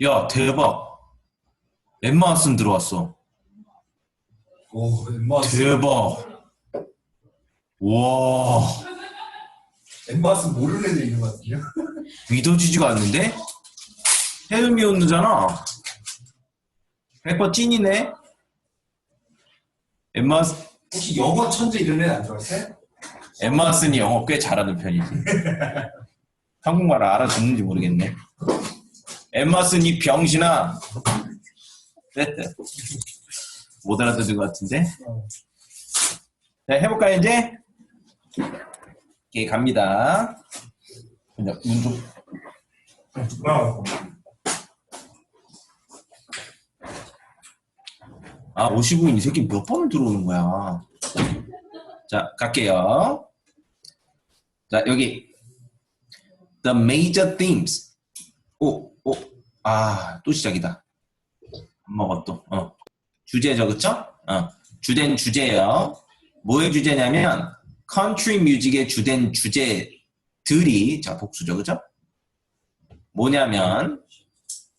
야, 대박. 엠마 왓슨 들어왔어. 오, 엠마 왓슨. 대박. 와, 엠마 왓슨 모르는 애들 있는 것 같은데요? 믿어지지가 않는데? 헤르미온느잖아. 래퍼 찐이네. 엠마, 혹시 영어 천재 이런 애안 들어왔어요? 엠마 왓슨이 영어 꽤 잘하는 편이지. 한국말을 알아듣는지 모르겠네. 엠마 왓슨이 병신아. 못 알아듣는 것 같은데? 자, 해볼까요, 이제? 오케이, 갑니다. 그냥 문 좀. 아, 59인 이 새끼 몇 번을 들어오는 거야. 자, 갈게요. 자, 여기. The major themes. 또 시작이다. 안 먹어, 또. 주제죠, 그쵸? 주된 주제예요. 뭐의 주제냐면, 컨트리 뮤직의 주된 주제들이, 자, 복수죠, 그죠? 뭐냐면,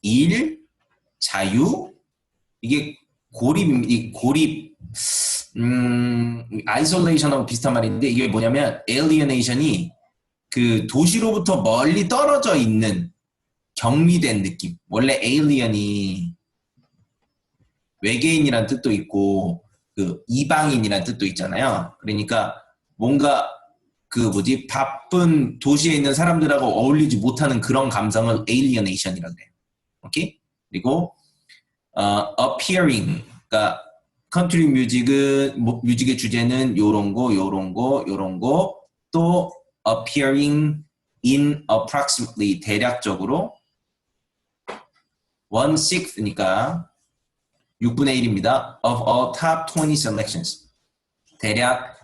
일, 자유, 이게 고립, 아이솔레이션하고 비슷한 말인데, 이게 뭐냐면, alienation이 그 도시로부터 멀리 떨어져 있는 격리된 느낌. 원래 alien이 외계인이란 뜻도 있고, 그 이방인이란 뜻도 있잖아요. 그러니까 뭔가 바쁜 도시에 있는 사람들하고 어울리지 못하는 그런 감성을 alienation이라고 해요. 오케이? 그리고 appearing, 그러니까 컨트리 뮤직의 주제는 요런 거, 또 appearing in approximately, 대략적으로 1/6니까 6분의 1입니다. of all top 20 selections. 대략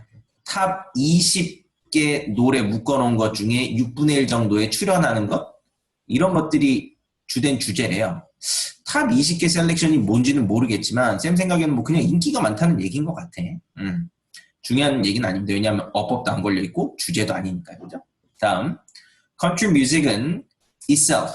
탑 20개 노래 묶어놓은 것 중에 6분의 1 정도에 출연하는 것? 이런 것들이 주된 주제래요. 탑 20개 셀렉션이 뭔지는 모르겠지만 쌤 생각에는 뭐 그냥 인기가 많다는 얘기인 것 같아. 중요한 얘기는 아닌데, 왜냐하면 어법도 안 걸려있고 주제도 아니니까요. 그죠? 다음, country music은 itself,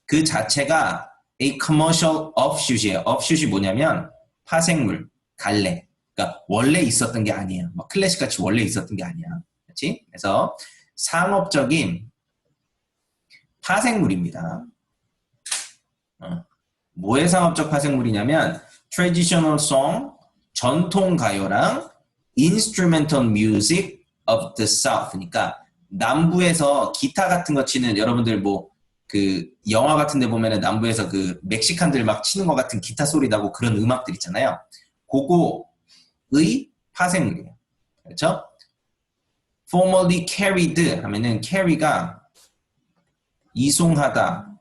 그 자체가 a commercial offshoot이에요. offshoot이 뭐냐면 파생물, 갈래. 그러니까 원래 있었던 게 아니에요. 뭐 클래식 같이 원래 있었던 게 아니야. 그렇지? 그래서 상업적인 파생물입니다. 뭐의 상업적 파생물이냐면 traditional song, 전통 가요랑 instrumental music of the South. 그러니까 남부에서 기타 같은 거 치는, 여러분들 뭐 그 영화 같은 데 보면은 남부에서 그 멕시칸들 막 치는 것 같은 기타 소리 나고 그런 음악들 있잖아요. 그거의 파생물이에요. 그렇죠? formerly carried 하면은 carry가 이송하다,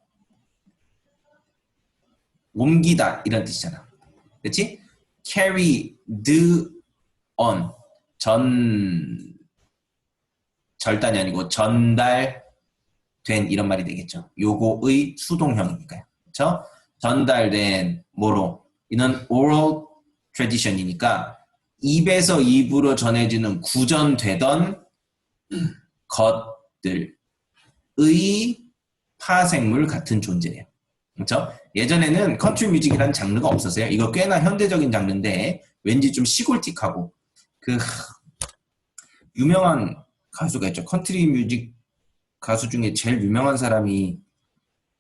옮기다 이런 뜻이잖아. 그렇지? carried on, 절단이 아니고 전달된, 이런 말이 되겠죠. 요거의 수동형이니까요. 그렇죠? 전달된 뭐로? 이는 oral tradition이니까 입에서 입으로 전해지는 구전되던 것들의 파생물 같은 존재예요. 그렇죠? 예전에는 컨트리 뮤직이라는 장르가 없었어요. 이거 꽤나 현대적인 장르인데 왠지 좀 시골틱하고, 그 유명한 가수가 있죠. 컨트리 뮤직 가수 중에 제일 유명한 사람이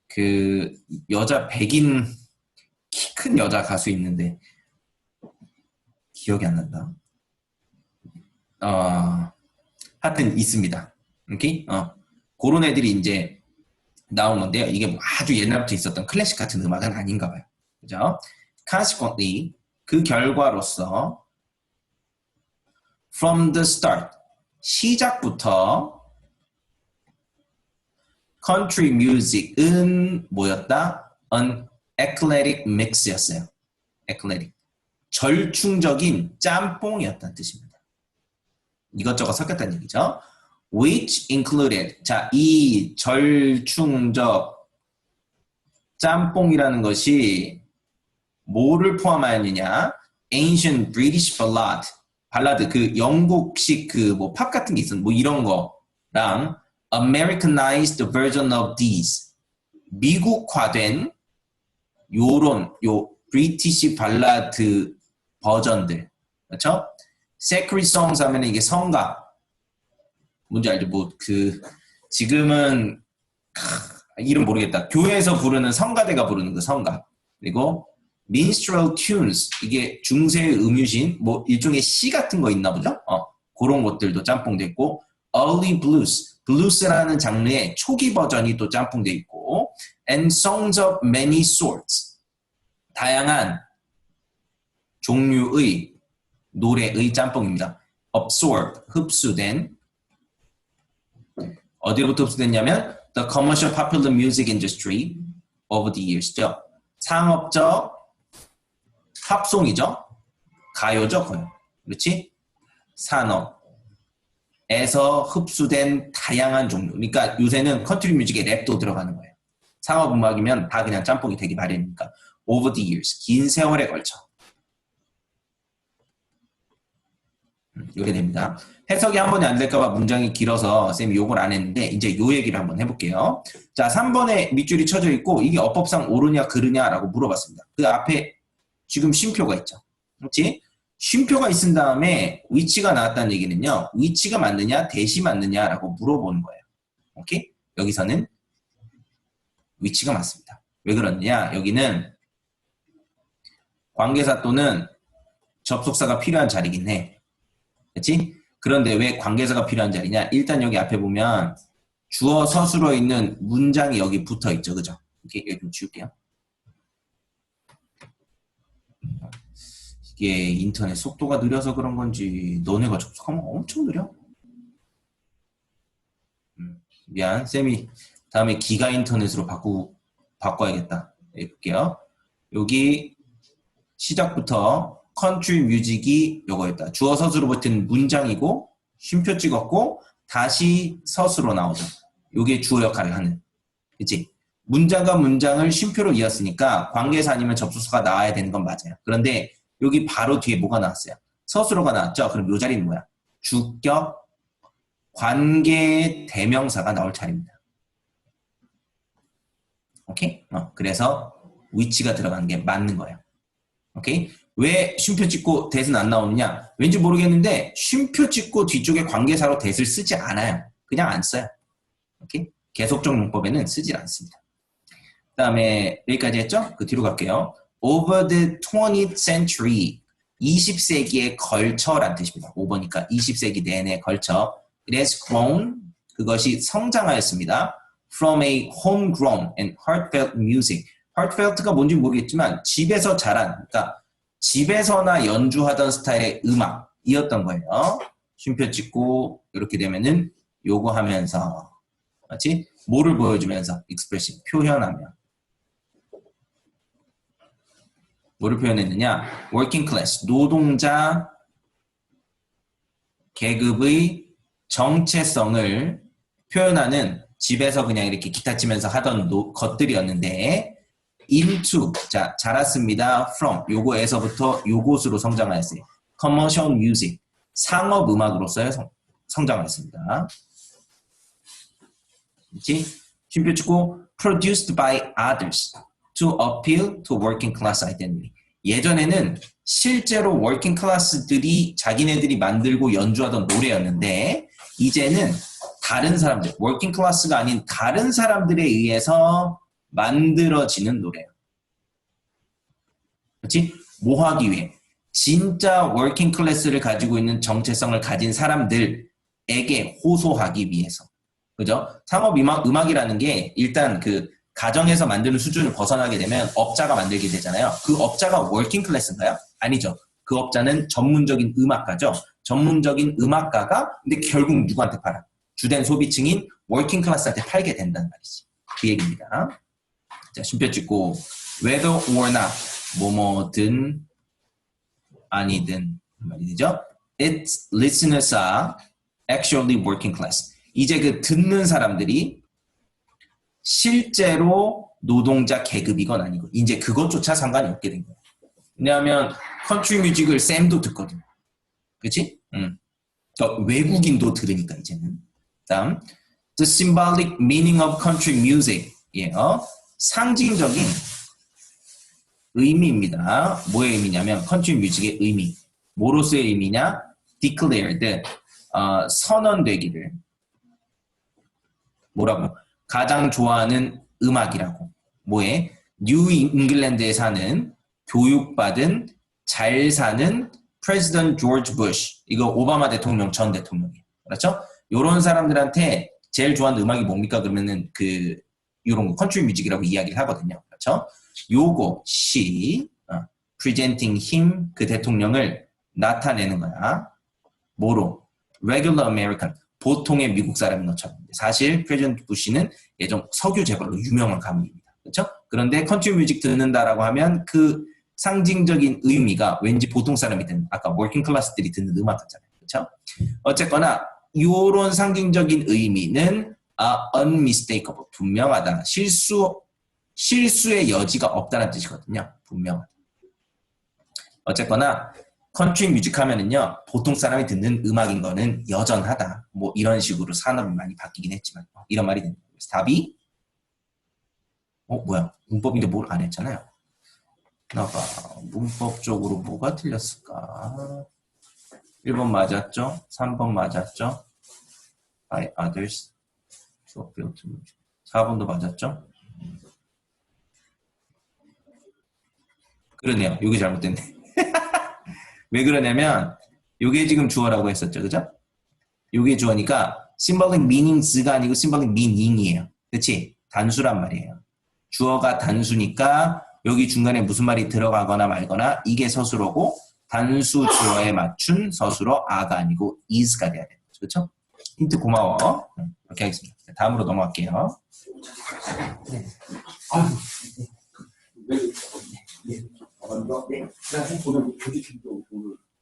그 여자 백인 키 큰 여자 가수 있는데 기억이 안 난다. 하여튼 있습니다. 오케이? 그런 애들이 이제 나온 건데요. 이게 뭐 아주 옛날부터 있었던 클래식 같은 음악은 아닌가 봐요. 그죠? Consequently, 그 결과로서 from the start, 시작부터 country music은 뭐였다? An eclectic mix였어요. eclectic. 절충적인 짬뽕이었다는 뜻입니다. 이것저것 섞였다는 얘기죠. Which included, 자, 이 절충적 짬뽕이라는 것이 뭐를 포함하였느냐? Ancient British ballad, 발라드, 그 영국식 그 뭐 팝 같은 게 있었는데 뭐 이런 거랑 Americanized version of these, 미국화된 요런 요 브리티시 발라드 버전들 그렇죠? 세크리 songs 하면 이게 성가 뭔지 알죠? 뭐 그 지금은 이름 모르겠다. 교회에서 부르는 성가대가 부르는 그 성가. 그리고 minstrel tunes 이게 중세 음유신 뭐 일종의 시 같은 거 있나 보죠? 그런 것들도 짬뽕돼 있고 early blues 블루스라는 장르의 초기 버전이 또 짬뽕돼 있고 and songs of many sorts 다양한 종류의 노래의 짬뽕입니다. absorb 흡수된 어디로부터 흡수됐냐면 the commercial popular music industry over the years죠. 상업적 팝송이죠. 가요죠. 거요. 그렇지? 산업에서 흡수된 다양한 종류. 그러니까 요새는 컨트리 뮤직에 랩도 들어가는 거예요. 상업 음악이면 다 그냥 짬뽕이 되기 마련이니까. over the years. 긴 세월에 걸쳐. 이렇게 됩니다. 해석이 한 번에 안 될까봐 문장이 길어서 쌤이 요걸 안 했는데 이제 요 얘기를 한번 해볼게요. 자, 3번에 밑줄이 쳐져 있고 이게 어법상 옳으냐 그르냐라고 물어봤습니다. 그 앞에 지금 쉼표가 있죠. 그렇지? 쉼표가 있은 다음에 위치가 나왔다는 얘기는요. 위치가 맞느냐 대시 맞느냐라고 물어보는 거예요. 오케이? 여기서는 위치가 맞습니다. 왜 그러느냐? 여기는 관계사 또는 접속사가 필요한 자리긴 해. 그렇지? 그런데 왜 관계사가 필요한 자리냐? 일단 여기 앞에 보면 주어 서술어 있는 문장이 여기 붙어 있죠. 그죠? 이렇게 여기 좀 지울게요. 이게 인터넷 속도가 느려서 그런 건지 너네가 접속하면 엄청 느려. 미안. 쌤이 다음에 기가 인터넷으로 바꿔야겠다. 해볼게요. 여기 시작부터 컨트리 뮤직이 요거였다. 주어 서술어 붙은 문장이고 쉼표 찍었고 다시 서술어 나오죠. 요게 주어 역할을 하는. 그치? 문장과 문장을 쉼표로 이었으니까 관계사 아니면 접속사가 나와야 되는 건 맞아요. 그런데 여기 바로 뒤에 뭐가 나왔어요? 서술어가 나왔죠? 그럼 요 자리는 뭐야? 주격 관계 대명사가 나올 차례입니다. 오케이? 그래서 위치가 들어가는 게 맞는 거예요. 오케이? 왜 쉼표 찍고 that은 안 나오느냐? 왠지 모르겠는데 쉼표 찍고 뒤쪽에 관계사로 that을 쓰지 않아요. 그냥 안 써요. 오케이? 계속적 문법에는 쓰질 않습니다. 그 다음에 여기까지 했죠? 그 뒤로 갈게요. Over the 20th century 20세기에 걸쳐란 뜻입니다. 5번이니까 20세기 내내 걸쳐 It has grown 그것이 성장하였습니다. From a homegrown and heartfelt music heartfelt가 뭔지 모르겠지만 집에서 자란 그러니까 집에서나 연주하던 스타일의 음악이었던 거예요. 쉼표 찍고 이렇게 되면은 요거 하면서 맞지? 뭐를 보여주면서 expressive 표현하며 뭐를 표현했느냐? working class 노동자 계급의 정체성을 표현하는 집에서 그냥 이렇게 기타 치면서 하던 것들이었는데 into 자 자랐습니다. from 요거에서부터 요곳으로 성장하였어요. commercial music 상업 음악으로서의 성장하였습니다. 그렇지? 쉼표 찍고 produced by others to appeal to working class identity. 예전에는 실제로 working class들이 자기네들이 만들고 연주하던 노래였는데 이제는 다른 사람들, working class가 아닌 다른 사람들에 의해서 만들어지는 노래예요. 그렇지? 뭐 하기 위해? 진짜 워킹 클래스를 가지고 있는 정체성을 가진 사람들에게 호소하기 위해서. 그죠? 상업 음악이라는 게 일단 그 가정에서 만드는 수준을 벗어나게 되면 업자가 만들게 되잖아요. 그 업자가 워킹 클래스인가요? 아니죠. 그 업자는 전문적인 음악가죠. 전문적인 음악가가 근데 결국 누구한테 팔아? 주된 소비층인 워킹 클래스한테 팔게 된다는 말이지. 그 얘기입니다. 자, 쉼표 찍고 whether or not 뭐뭐든 아니든 말이 되죠. Its listeners are actually working class. 이제 그 듣는 사람들이 실제로 노동자 계급이건 아니고 이제 그것조차 상관이 없게 된 거예요. 왜냐하면 컨트리 뮤직을 쌤도 듣거든. 그렇지? 그러니까 외국인도 들으니까 이제는. 다음 The symbolic meaning of country music. 예, 상징적인 의미입니다. 뭐의 의미냐면 컨트리 뮤직의 의미. 뭐로서의 의미냐? declared, 선언되기를. 뭐라고? 가장 좋아하는 음악이라고. 뭐에? 뉴 잉글랜드에 사는 교육받은 잘 사는 프레지던트 조지 부시. 이거 오바마 대통령 전 대통령이에요. 그렇죠? 요런 사람들한테 제일 좋아하는 음악이 뭡니까? 그러면은 요런 거 컨트리 뮤직이라고 이야기를 하거든요. 그렇죠? 요거 presenting him, 그 대통령을 나타내는 거야. 뭐로? regular American, 보통의 미국 사람인 것처럼. 사실 프레지던트 부시는 예전 석유 재벌로 유명한 가문입니다. 그렇죠? 그런데 컨트리 뮤직 듣는다라고 하면 그 상징적인 의미가 왠지 보통 사람이 듣는, 아까 워킹 클래스들이 듣는 음악 같잖아요. 그렇죠? 어쨌거나 요런 상징적인 의미는 unmistakable, 분명하다. 실수의 여지가 없다는 뜻이거든요. 분명하다. 어쨌거나 컨트리 뮤직 하면은요, 보통 사람이 듣는 음악인 거는 여전하다. 뭐 이런 식으로 산업이 많이 바뀌긴 했지만 이런 말이 됩니다. 그래서 답이 뭐야? 문법인데 뭘 안 했잖아요. 나가 문법적으로 뭐가 틀렸을까? 1번 맞았죠? 3번 맞았죠? By others. 4번도 맞았죠? 그러네요. 여기 잘못됐네. 왜 그러냐면 요게 지금 주어라고 했었죠. 그죠? 요게 주어니까 symbolic meanings가 아니고 symbolic meaning이에요. 그치? 단수란 말이에요. 주어가 단수니까 여기 중간에 무슨 말이 들어가거나 말거나 이게 서술어고 단수 주어에 맞춘 서술어 a가 아니고 is가 돼야 돼요. 그렇죠? 힌트 고마워. 이렇게 하겠습니다. 다음으로 넘어갈게요.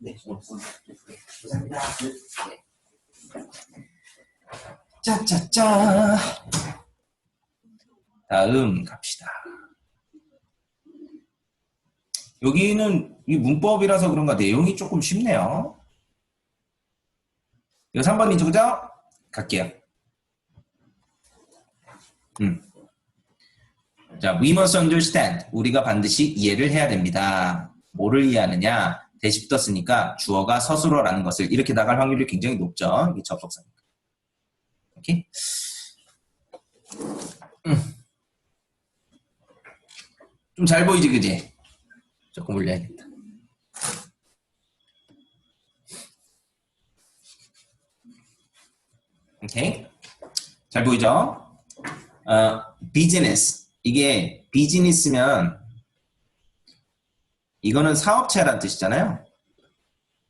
네. 짜짜짜. 다음 갑시다. 여기는 이 문법이라서 그런가 내용이 조금 쉽네요. 이거 3번이죠, 그죠? 갈게요. 자, we must understand. 우리가 반드시 이해를 해야 됩니다. 뭐를 이해하느냐? 대시 붙었으니까 주어가 서술어라는 것을 이렇게 나갈 확률이 굉장히 높죠. 이게 접속사니까. 오케이? 좀 잘 보이지, 그지? 조금 올려야겠다. 오케이? 잘 보이죠? 비즈니스. 이게 비즈니스면 이거는 사업체라는 뜻이잖아요.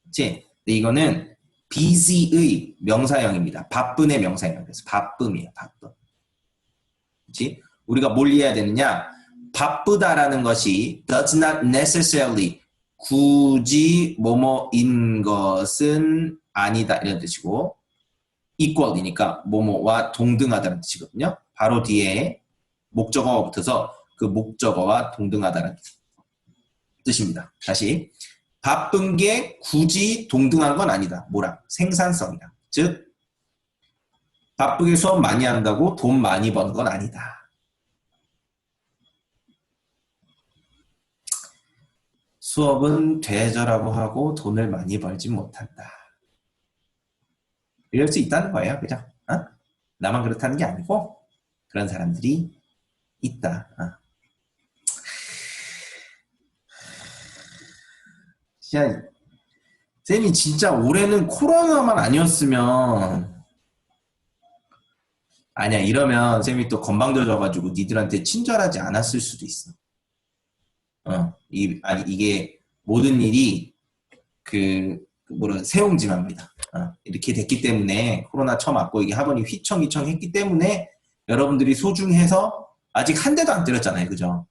그치? 근데 이거는 busy의 명사형입니다. 바쁜의 명사형. 그래서 바쁨이에요. 바쁨. 그치? 우리가 뭘 이해해야 되느냐? 바쁘다라는 것이 does not necessarily, 굳이 뭐뭐인 것은 아니다 이런 뜻이고, equal이니까 뭐뭐와 동등하다는 뜻이거든요. 바로 뒤에 목적어가 붙어서 그 목적어와 동등하다는 뜻입니다. 다시, 바쁜 게 굳이 동등한 건 아니다. 뭐랑? 생산성이다. 즉 바쁘게 수업 많이 한다고 돈 많이 버는 건 아니다. 수업은 돼저라고 하고 돈을 많이 벌지 못한다. 이럴 수 있다는 거예요. 그죠? 나만 그렇다는 게 아니고 그런 사람들이 있다. 진짜 쌤이 진짜 올해는 코로나만 아니었으면 아니야 이러면 쌤이 또 건방져져가지고 니들한테 친절하지 않았을 수도 있어. 이게 모든 일이 세옹지마입니다. 이렇게 됐기 때문에 코로나 처음 맞고 이게 학원이 휘청휘청 했기 때문에 여러분들이 소중해서 아직 한 대도 안 때렸잖아요. 그죠?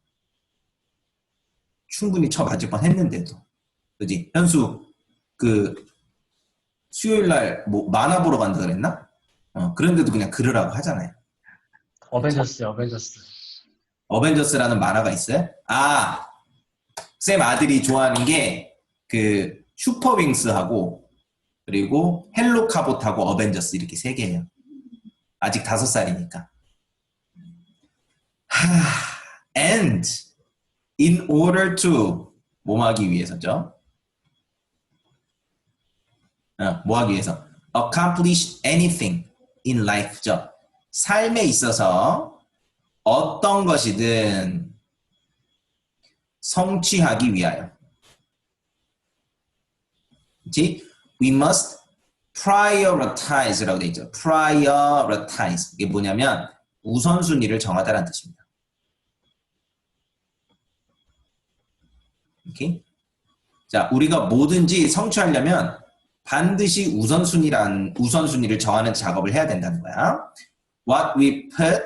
충분히 쳐 맞을 뻔 했는데도. 그지? 현수 수요일날 뭐 만화 보러 간다 그랬나? 그런데도 그냥 그러라고 하잖아요. 어벤져스라는 만화가 있어요? 쌤 아들이 좋아하는 게 슈퍼윙스하고 그리고 헬로카봇하고 어벤져스 이렇게 3개예요. 아직 5살이니까. and in order to 뭐 하기 위해서죠? 뭐 하기 위해서? accomplish anything in life죠. 삶에 있어서 어떤 것이든 성취하기 위하여. 그치? We must prioritize라고 되어 있죠. prioritize. 이게 뭐냐면 우선순위를 정하다라는 뜻입니다. 오케이? 자, 우리가 뭐든지 성취하려면 반드시 우선순위를 정하는 작업을 해야 된다는 거야. What we put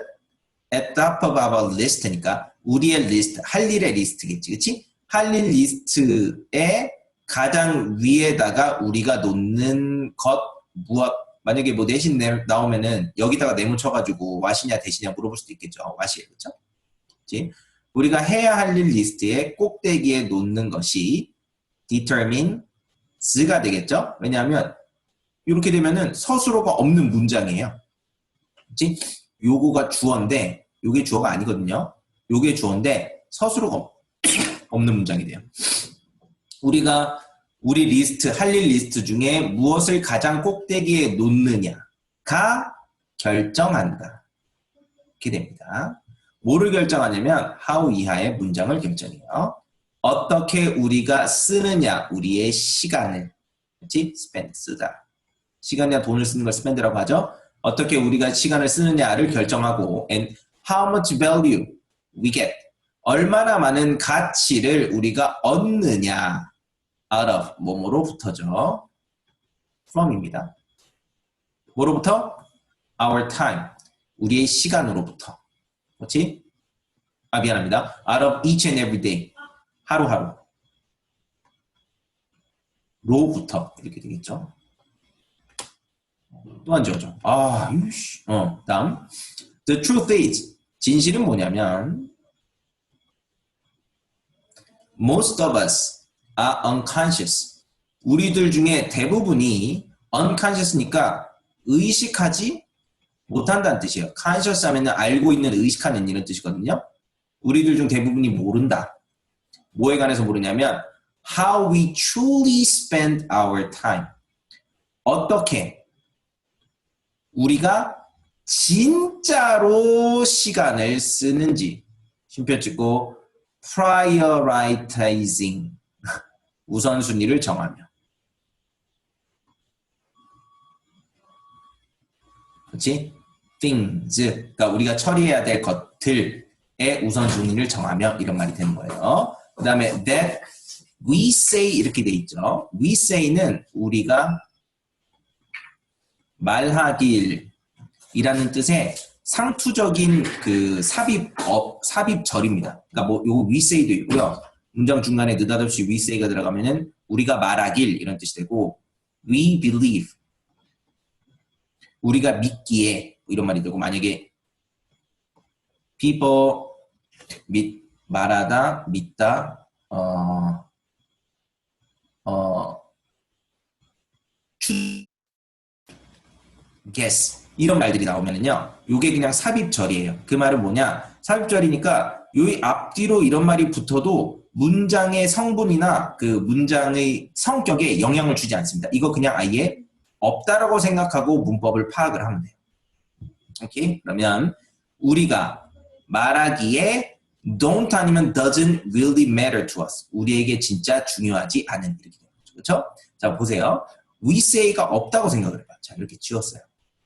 at top of our list니까 우리의 리스트, 할 일의 리스트겠지, 그치? 할 일 리스트에 가장 위에다가 우리가 놓는 것, 무엇, 만약에 뭐 내신 나오면은 여기다가 네모 쳐가지고 와시냐 대시냐 물어볼 수도 있겠죠. 와시, 그렇죠? 그치? 우리가 해야 할 일 리스트의 꼭대기에 놓는 것이 determines가 되겠죠? 왜냐하면 이렇게 되면은 서술어가 없는 문장이에요. 그치? 요거가 주어인데 요게 주어가 아니거든요. 요게 주어인데 서술어가 없는 문장이 돼요. 우리가 우리 리스트, 할 일 리스트 중에 무엇을 가장 꼭대기에 놓느냐가 결정한다. 이렇게 됩니다. 뭐를 결정하냐면 how 이하의 문장을 결정해요. 어떻게 우리가 쓰느냐, 우리의 시간을, 그렇지? spend, 쓰다. 시간이나 돈을 쓰는 걸 spend라고 하죠. 어떻게 우리가 시간을 쓰느냐를 결정하고 and how much value we get. 얼마나 많은 가치를 우리가 얻느냐 out of, 뭐뭐로부터죠. from입니다. 뭐로부터? our time, 우리의 시간으로부터. 그렇지? 아, 미안합니다. out of each and every day. 하루하루. 로부터. 이렇게 되겠죠. 또 안 지워져. 아, 유씨. 다음. The truth is. 진실은 뭐냐면 most of us are unconscious. 우리들 중에 대부분이 unconscious니까 의식하지 못한다는 뜻이에요. conscious 하면은 알고 있는, 의식하는 이런 뜻이거든요. 우리들 중 대부분이 모른다. 뭐에 관해서 모르냐면 how we truly spend our time. 어떻게 우리가 진짜로 시간을 쓰는지. 쉼표 찍고 prioritizing. 우선순위를 정하며. 그렇지? things. 그러니까 우리가 처리해야 될 것들의 우선순위를 정하며 이런 말이 되는 거예요. 그 다음에 that we say 이렇게 돼 있죠. we say는 우리가 말하길이라는 뜻의 상투적인 그 삽입절입니다. 그러니까 뭐 요거 we say도 있고요. 문장 중간에 느닷없이 we say가 들어가면은 우리가 말하길 이런 뜻이 되고 we believe 우리가 믿기에 이런 말이 되고 만약에 people 말하다, 믿다, guess 이런 말들이 나오면은요, 요게 그냥 삽입절이에요. 그 말은 뭐냐? 삽입절이니까 요 앞뒤로 이런 말이 붙어도 문장의 성분이나 그 문장의 성격에 영향을 주지 않습니다. 이거 그냥 아예 없다라고 생각하고 문법을 파악을 하면 돼요. 오케이? 그러면 우리가 말하기에 don't 아니면 doesn't really matter to us. 우리에게 진짜 중요하지 않은 이렇게 되는 거죠. 그렇죠? 자, 보세요. we say가 없다고 생각을 해봐요. 자, 이렇게 지웠어요.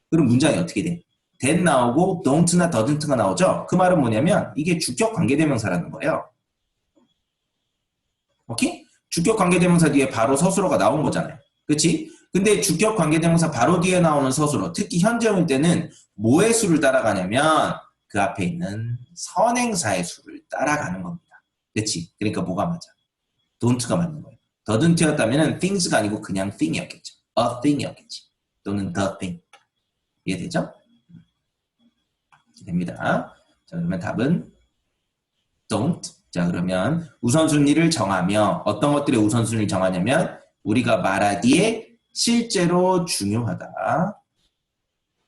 그럼 문장이 어떻게 돼? that 나오고 don't나 doesn't가 나오죠? 그 말은 뭐냐면 이게 주격 관계대명사라는 거예요. 오케이? 주격 관계대명사 뒤에 바로 서술어가 나온 거잖아요. 그렇지? 근데 주격 관계대명사 바로 뒤에 나오는 서술어, 특히 현재형일 때는 뭐의 수를 따라가냐면 그 앞에 있는 선행사의 수를 따라가는 겁니다. 그렇지? 그러니까 뭐가 맞아? don't가 맞는 거예요. doesn't였다면 things가 아니고 그냥 thing이었겠죠. a thing이었겠지. 또는 the thing. 이해되죠? 됩니다. 자, 그러면 답은 don't. 자, 그러면 우선순위를 정하며 어떤 것들의 우선순위를 정하냐면 우리가 말하기에 실제로 중요하다.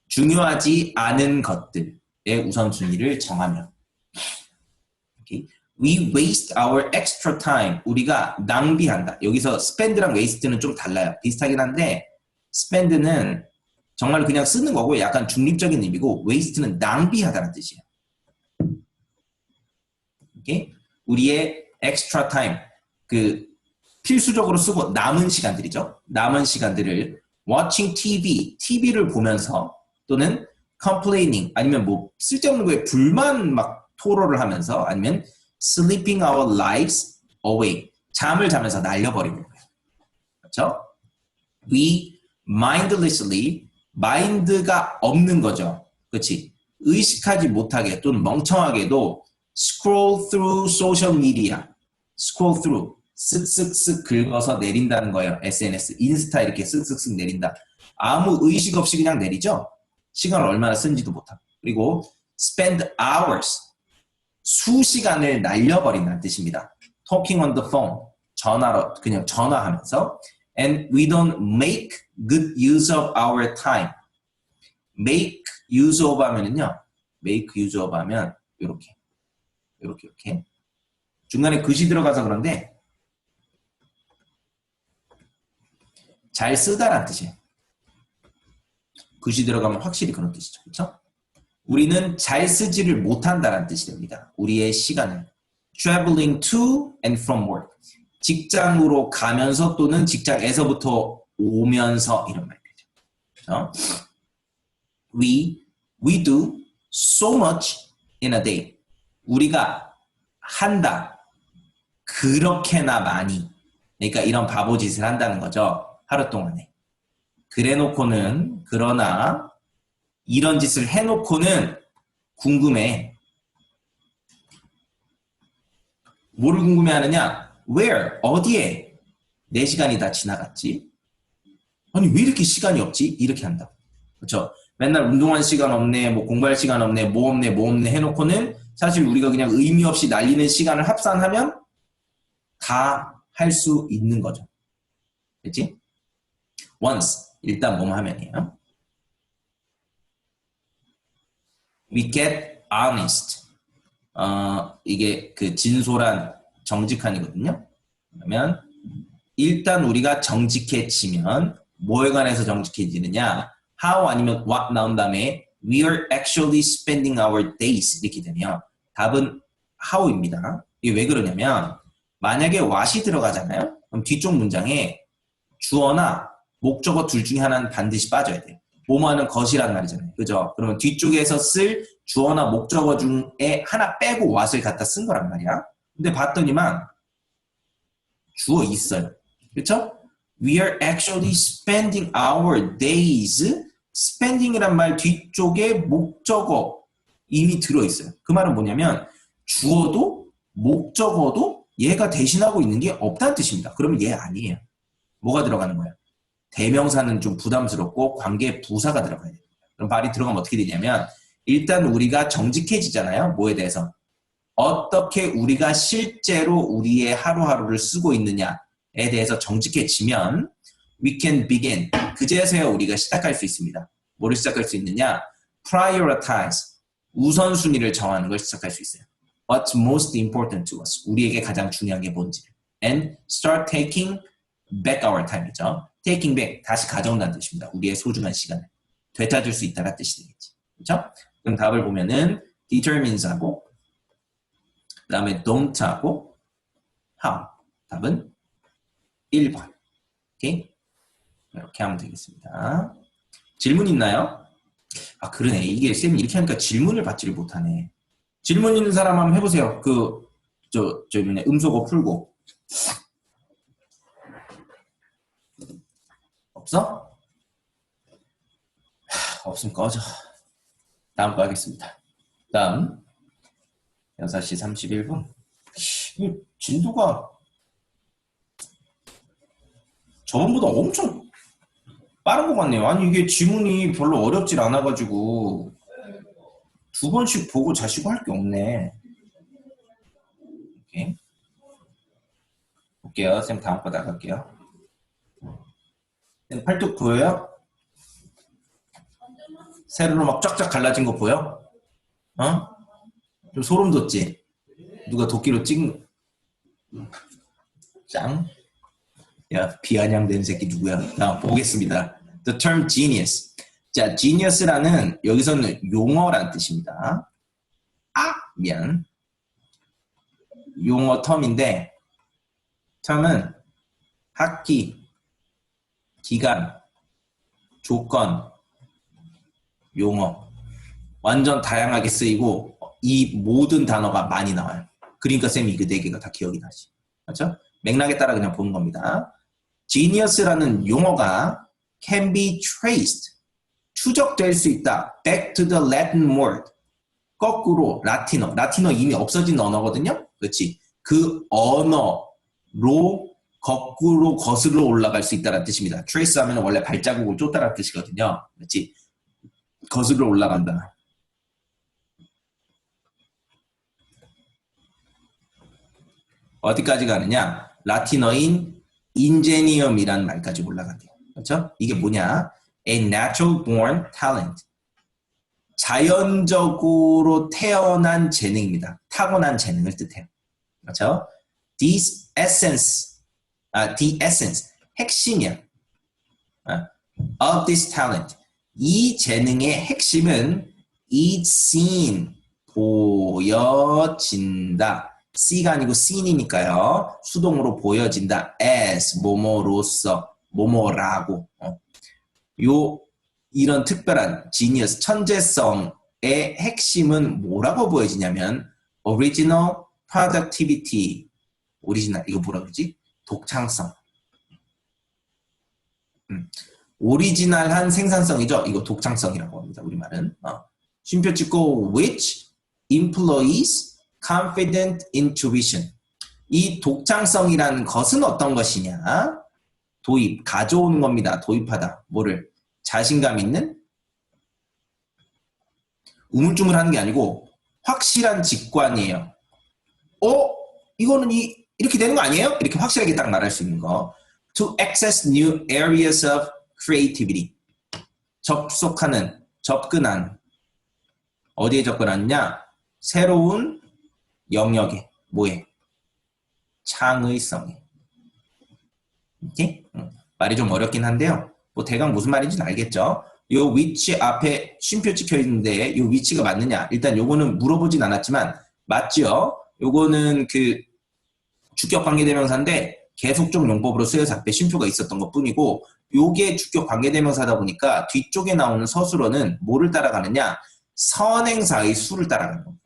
중요하지 않은 것들의 우선순위를 정하며. Okay. We waste our extra time. 우리가 낭비한다. 여기서 spend랑 waste는 좀 달라요. 비슷하긴 한데 spend는 정말 그냥 쓰는 거고 약간 중립적인 의미고 waste는 낭비하다는 뜻이에요. 오케이? 우리의 extra time, 그 필수적으로 쓰고 남은 시간들이죠. 남은 시간들을 watching TV, TV를 보면서 또는 complaining, 아니면 뭐 쓸데없는 거에 불만 막 토로를 하면서 아니면 sleeping our lives away, 잠을 자면서 날려버리는 거예요. 그렇죠? We mindlessly, mind가 없는 거죠. 그렇지? 의식하지 못하게 또는 멍청하게도 scroll through social media, scroll through, 쓱쓱쓱 긁어서 내린다는 거예요. SNS, 인스타 이렇게 쓱쓱쓱 내린다. 아무 의식 없이 그냥 내리죠? 시간을 얼마나 쓴지도 못하고. 그리고 spend hours, 수시간을 날려버린다는 뜻입니다. Talking on the phone, 전화로 그냥 전화하면서 and we don't make good use of our time. make use of 하면은요. make use of 하면 요렇게 중간에 글씨 들어가서 그런데 잘 쓰다라는 뜻이에요. 글씨 들어가면 확실히 그런 뜻이죠. 그렇죠? 우리는 잘 쓰지를 못한다는 뜻이 됩니다. 우리의 시간을 traveling to and from work, 직장으로 가면서 또는 직장에서부터 오면서 이런 말 되죠. 그렇죠? We do so much in a day. 우리가 한다. 그렇게나 많이. 그러니까 이런 바보짓을 한다는 거죠. 하루 동안에. 그래놓고는 그러나 이런 짓을 해놓고는 궁금해. 뭐를 궁금해하느냐? Where? 어디에? 내 시간이 다 지나갔지? 아니 왜 이렇게 시간이 없지? 이렇게 한다. 그렇죠? 맨날 운동할 시간 없네, 뭐 공부할 시간 없네, 뭐 없네 해놓고는 사실 우리가 그냥 의미 없이 날리는 시간을 합산하면 다 할 수 있는 거죠. 그렇지? Once. 일단 뭐뭐 하면이에요. We get honest. 이게 그 진솔한, 정직한이거든요. 그러면 일단 우리가 정직해지면 뭐에 관해서 정직해지느냐? How 아니면 what 나온 다음에 We are actually spending our days 이렇게 되면 답은 how입니다. 이게 왜 그러냐면 만약에 what이 들어가잖아요. 그럼 뒤쪽 문장에 주어나 목적어 둘 중에 하나는 반드시 빠져야 돼요. 뭐뭐하는 것이란 말이잖아요. 그죠? 그러면 뒤쪽에서 쓸 주어나 목적어 중에 하나 빼고 what을 갖다 쓴 거란 말이야. 근데 봤더니만 주어 있어요. 그렇죠? We are actually spending our days. spending이란 말 뒤쪽에 목적어 이미 들어있어요. 그 말은 뭐냐면 주어도 목적어도 얘가 대신하고 있는 게 없다는 뜻입니다. 그러면 얘 아니에요. 뭐가 들어가는 거예요? 대명사는 좀 부담스럽고 관계 부사가 들어가야 돼요. 그럼 말이 들어가면 어떻게 되냐면 일단 우리가 정직해지잖아요. 뭐에 대해서? 어떻게 우리가 실제로 우리의 하루하루를 쓰고 있느냐에 대해서 정직해지면 we can begin. 그제서야 우리가 시작할 수 있습니다. 뭐를 시작할 수 있느냐? prioritize. 우선순위를 정하는 걸 시작할 수 있어요. What's most important to us? 우리에게 가장 중요한 게 뭔지. And start taking back our time이죠. taking back, 다시 가져온다는 뜻입니다. 우리의 소중한 시간을. 되찾을 수 있다는 뜻이 되겠지. 그렇죠? 그럼 답을 보면은 determines하고 그 다음에 don't하고 how. 답은 1번. 오케이? 이렇게 하면 되겠습니다. 질문 있나요? 아, 그러네. 이게 쌤이 이렇게 하니까 질문을 받지를 못하네. 질문 있는 사람 한번 해보세요. 음소거 풀고. 없어? 없으면 꺼져. 다음 거 하겠습니다. 다음 6시 31분. 이 진도가 저번보다 엄청 빠른 것 같네요. 아니 이게 지문이 별로 어렵질 않아가지고 2번씩 보고 자시고 할 게 없네. 오케이. 볼게요. 쌤 다음 거 나갈게요. 쌤 팔뚝 보여요? 세로로 막 쫙쫙 갈라진 거 보여? 어? 좀 소름 돋지? 누가 도끼로 찍 짱? 야, 비아냥된 새끼 누구야? 나 보겠습니다. The term genius. 자, genius라는 여기서는 용어란 뜻입니다. 미안. 용어 텀인데 텀은 학기, 기간, 조건, 용어 완전 다양하게 쓰이고 이 모든 단어가 많이 나와요. 그러니까 쌤이 이거 4개가 다 기억이 나지. 그렇죠? 맥락에 따라 그냥 보는 겁니다. genius라는 용어가 can be traced, 추적될 수 있다. back to the Latin word, 거꾸로 라틴어 이미 없어진 언어거든요. 그렇지? 그 언어로 거꾸로 거슬러 올라갈 수 있다는 뜻입니다. trace 하면 원래 발자국을 쫓다라는 뜻이거든요. 그렇지? 거슬러 올라간다. 어디까지 가느냐? 라틴어인 ingenium이라는 말까지 올라간대요. 그렇죠? 이게 뭐냐? A natural born talent. 자연적으로 태어난 재능입니다. 타고난 재능을 뜻해요. 그렇죠? The essence, 핵심이야. Of this talent. 이 재능의 핵심은 is seen, 보여진다. C가 아니고 seen이니까요. 수동으로 보여진다. as, 뭐뭐로서, 뭐뭐라고. 이런 특별한 genius, 천재성의 핵심은 뭐라고 보여지냐면 original productivity, 오리지널, 이거 뭐라 그러지? 독창성. 오리지널한 생산성이죠. 이거 독창성이라고 합니다. 우리말은. 쉼표 찍고 which employs confident intuition. 이 독창성이라는 것은 어떤 것이냐? 도입, 가져오는 겁니다. 도입하다. 뭐를? 자신감 있는? 우물쭈물하는 게 아니고 확실한 직관이에요. 이거는 이렇게 되는 거 아니에요? 이렇게 확실하게 딱 말할 수 있는 거. To access new areas of creativity. 접근한. 어디에 접근하느냐? 새로운 영역에. 뭐에? 창의성에. 오케이? 말이 좀 어렵긴 한데요. 뭐 대강 무슨 말인지는 알겠죠? 요 위치 앞에 쉼표 찍혀 있는데 요 위치가 맞느냐? 일단 요거는 물어보진 않았지만 맞죠? 요거는 그 주격 관계대명사인데 계속적 용법으로 쓰여서 앞에 쉼표가 있었던 것 뿐이고 요게 주격 관계대명사다 보니까 뒤쪽에 나오는 서술어는 뭐를 따라가느냐? 선행사의 수를 따라가는 겁니다.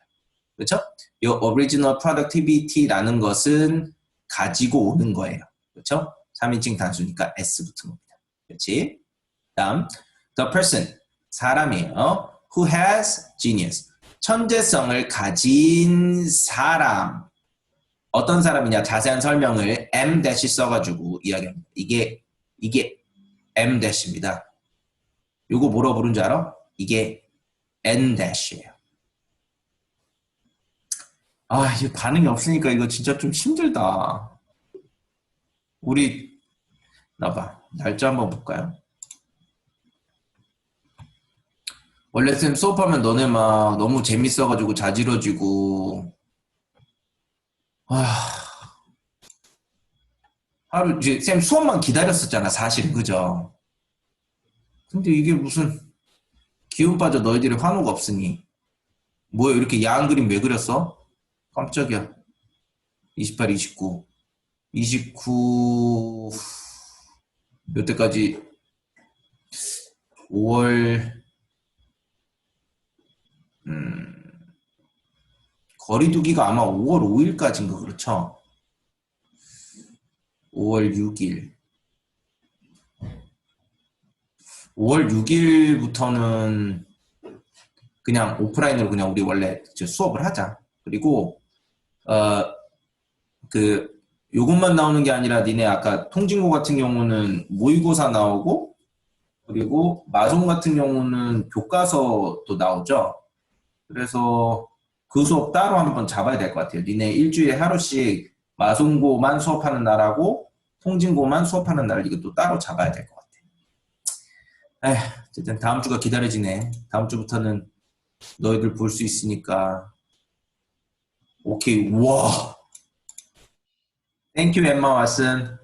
그렇죠? 요 original productivity라는 것은 가지고 오는 거예요. 그렇죠? 3인칭 단수니까 S 붙은 겁니다. 그렇지? 다음, the person, 사람이에요. who has genius, 천재성을 가진 사람. 어떤 사람이냐? 자세한 설명을 M- 써가지고 이야기합니다. 이게 M-입니다. 요거 뭐라고 부르는 줄 알아? 이게 N-이에요. 이거 반응이 없으니까 이거 진짜 좀 힘들다. 우리 나봐. 날짜 한번 볼까요? 원래 쌤 수업하면 너네 막 너무 재밌어가지고 자지러지고 하루 이제 쌤 수업만 기다렸었잖아 사실은. 그죠? 근데 이게 무슨 기운 빠져 너희들이 환호가 없으니 뭐야 이렇게 야한 그림 왜 그렸어? 깜짝이야. 28, 29 이때까지 5월 거리두기가 아마 5월 5일까지인가 그렇죠? 5월 6일 5월 6일부터는 그냥 오프라인으로 그냥 우리 원래 수업을 하자. 그리고 요것만 나오는 게 아니라 니네 아까 통진고 같은 경우는 모의고사 나오고 그리고 마송 같은 경우는 교과서도 나오죠. 그래서 그 수업 따로 한번 잡아야 될 것 같아요. 니네 일주일에 하루씩 마송고만 수업하는 날하고 통진고만 수업하는 날 이것도 따로 잡아야 될 것 같아요. 어쨌든 다음 주가 기다려지네. 다음 주부터는 너희들 볼 수 있으니까 오케이. 와. 땡큐 엠마 왓슨.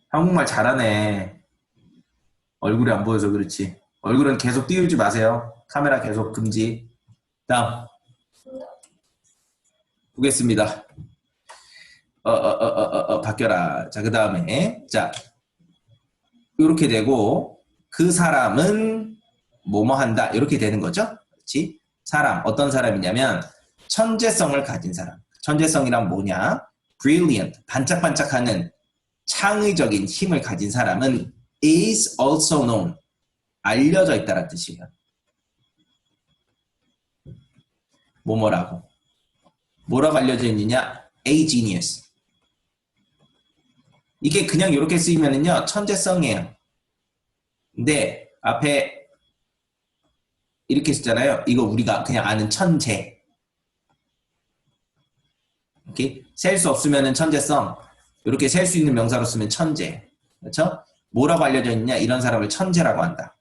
한국말 잘하네. 얼굴이 안 보여서 그렇지. 얼굴은 계속 띄우지 마세요. 카메라 계속 금지. 다음 보겠습니다. 바뀌어라. 자, 그 다음에 자 이렇게 되고 그 사람은 뭐뭐 한다 이렇게 되는 거죠. 그렇지? 사람 어떤 사람이냐면 천재성을 가진 사람. 천재성이란 뭐냐? brilliant 반짝반짝하는 창의적인 힘을 가진 사람은 is also known 알려져 있다는 뜻이에요. 뭐뭐라고 뭐라고 알려져 있느냐? a genius. 이게 그냥 이렇게 쓰이면은요 천재성이에요. 근데 앞에 이렇게 쓰잖아요. 이거 우리가 그냥 아는 천재. 오케이? 셀 수 없으면은 천재성. 이렇게 셀 수 있는 명사로 쓰면 천재. 그렇죠? 뭐라고 알려져 있냐? 이런 사람을 천재라고 한다.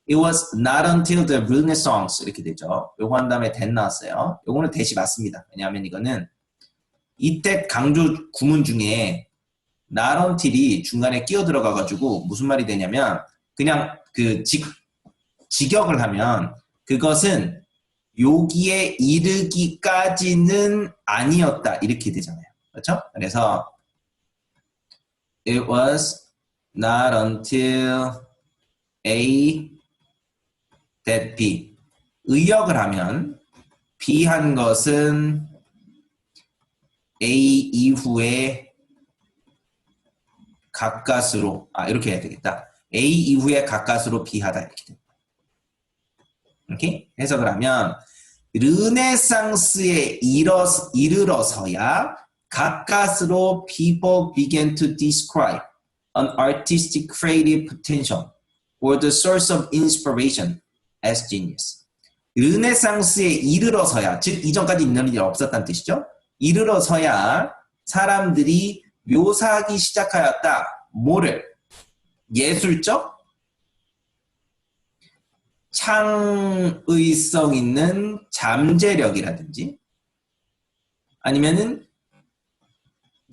It was not until the Renaissance 이렇게 되죠. 요거 한 다음에 that 나왔어요. 요거는 that이 맞습니다. 왜냐하면 이거는 이때 강조 구문 중에 not until이 중간에 끼어 들어가가지고 무슨 말이 되냐면 그냥 그 직역을 하면 그것은 여기에 이르기까지는 아니었다 이렇게 되잖아요. 그렇죠? 그래서 it was not until A that B 의역을 하면 B 한 것은 A 이후에 가까스로 이렇게 해야 되겠다. A 이후에 가까스로 비하다 이렇게 됩니다. 오케이? 해석을 하면 르네상스에 이르러서야 가까스로 people began to describe an artistic creative potential or the source of inspiration as genius. 르네상스에 이르러서야, 즉 이전까지 있는 일이 없었다는 뜻이죠. 이르러서야 사람들이 묘사하기 시작하였다. 뭐를? 예술적? 창의성 있는 잠재력이라든지 아니면은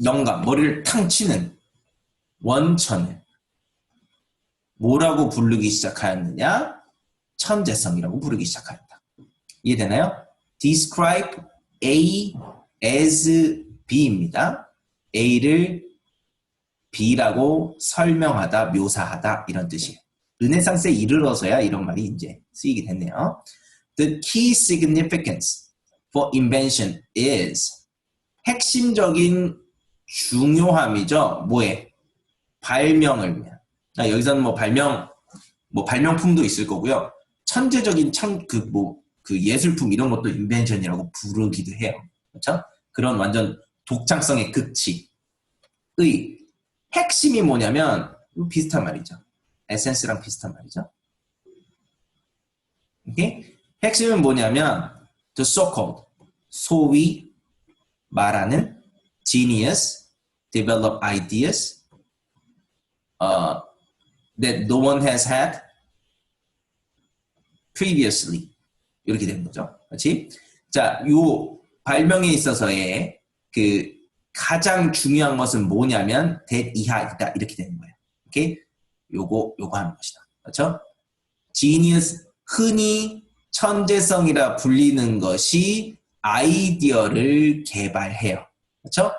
영감, 머리를 탕 치는 원천을 뭐라고 부르기 시작하였느냐? 천재성이라고 부르기 시작하였다. 이해되나요? Describe A as B입니다. A를 B라고 설명하다, 묘사하다 이런 뜻이에요. 르네상스에 이르러서야 이런 말이 이제 쓰이게 됐네요. The key significance for invention is 핵심적인 중요함이죠. 뭐에? 발명을 위한. 여기서는 발명품도 있을 거고요. 천재적인 그 예술품 이런 것도 인벤션이라고 부르기도 해요. 그렇죠? 그런 완전 독창성의 극치. 의 핵심이 뭐냐면 비슷한 말이죠. 에센스랑 비슷한 말이죠. 오케이? 핵심은 뭐냐면 the so-called 소위 말하는 genius, develop ideas that no one has had previously 이렇게 되는 거죠. 그렇지? 자, 요 발명에 있어서의 그 가장 중요한 것은 뭐냐면 that 이하 있다 이렇게 되는 거예요. 오케이? 요거 하는 것이다. 그렇죠? genius 흔히 천재성이라 불리는 것이 아이디어를 개발해요. 그렇죠?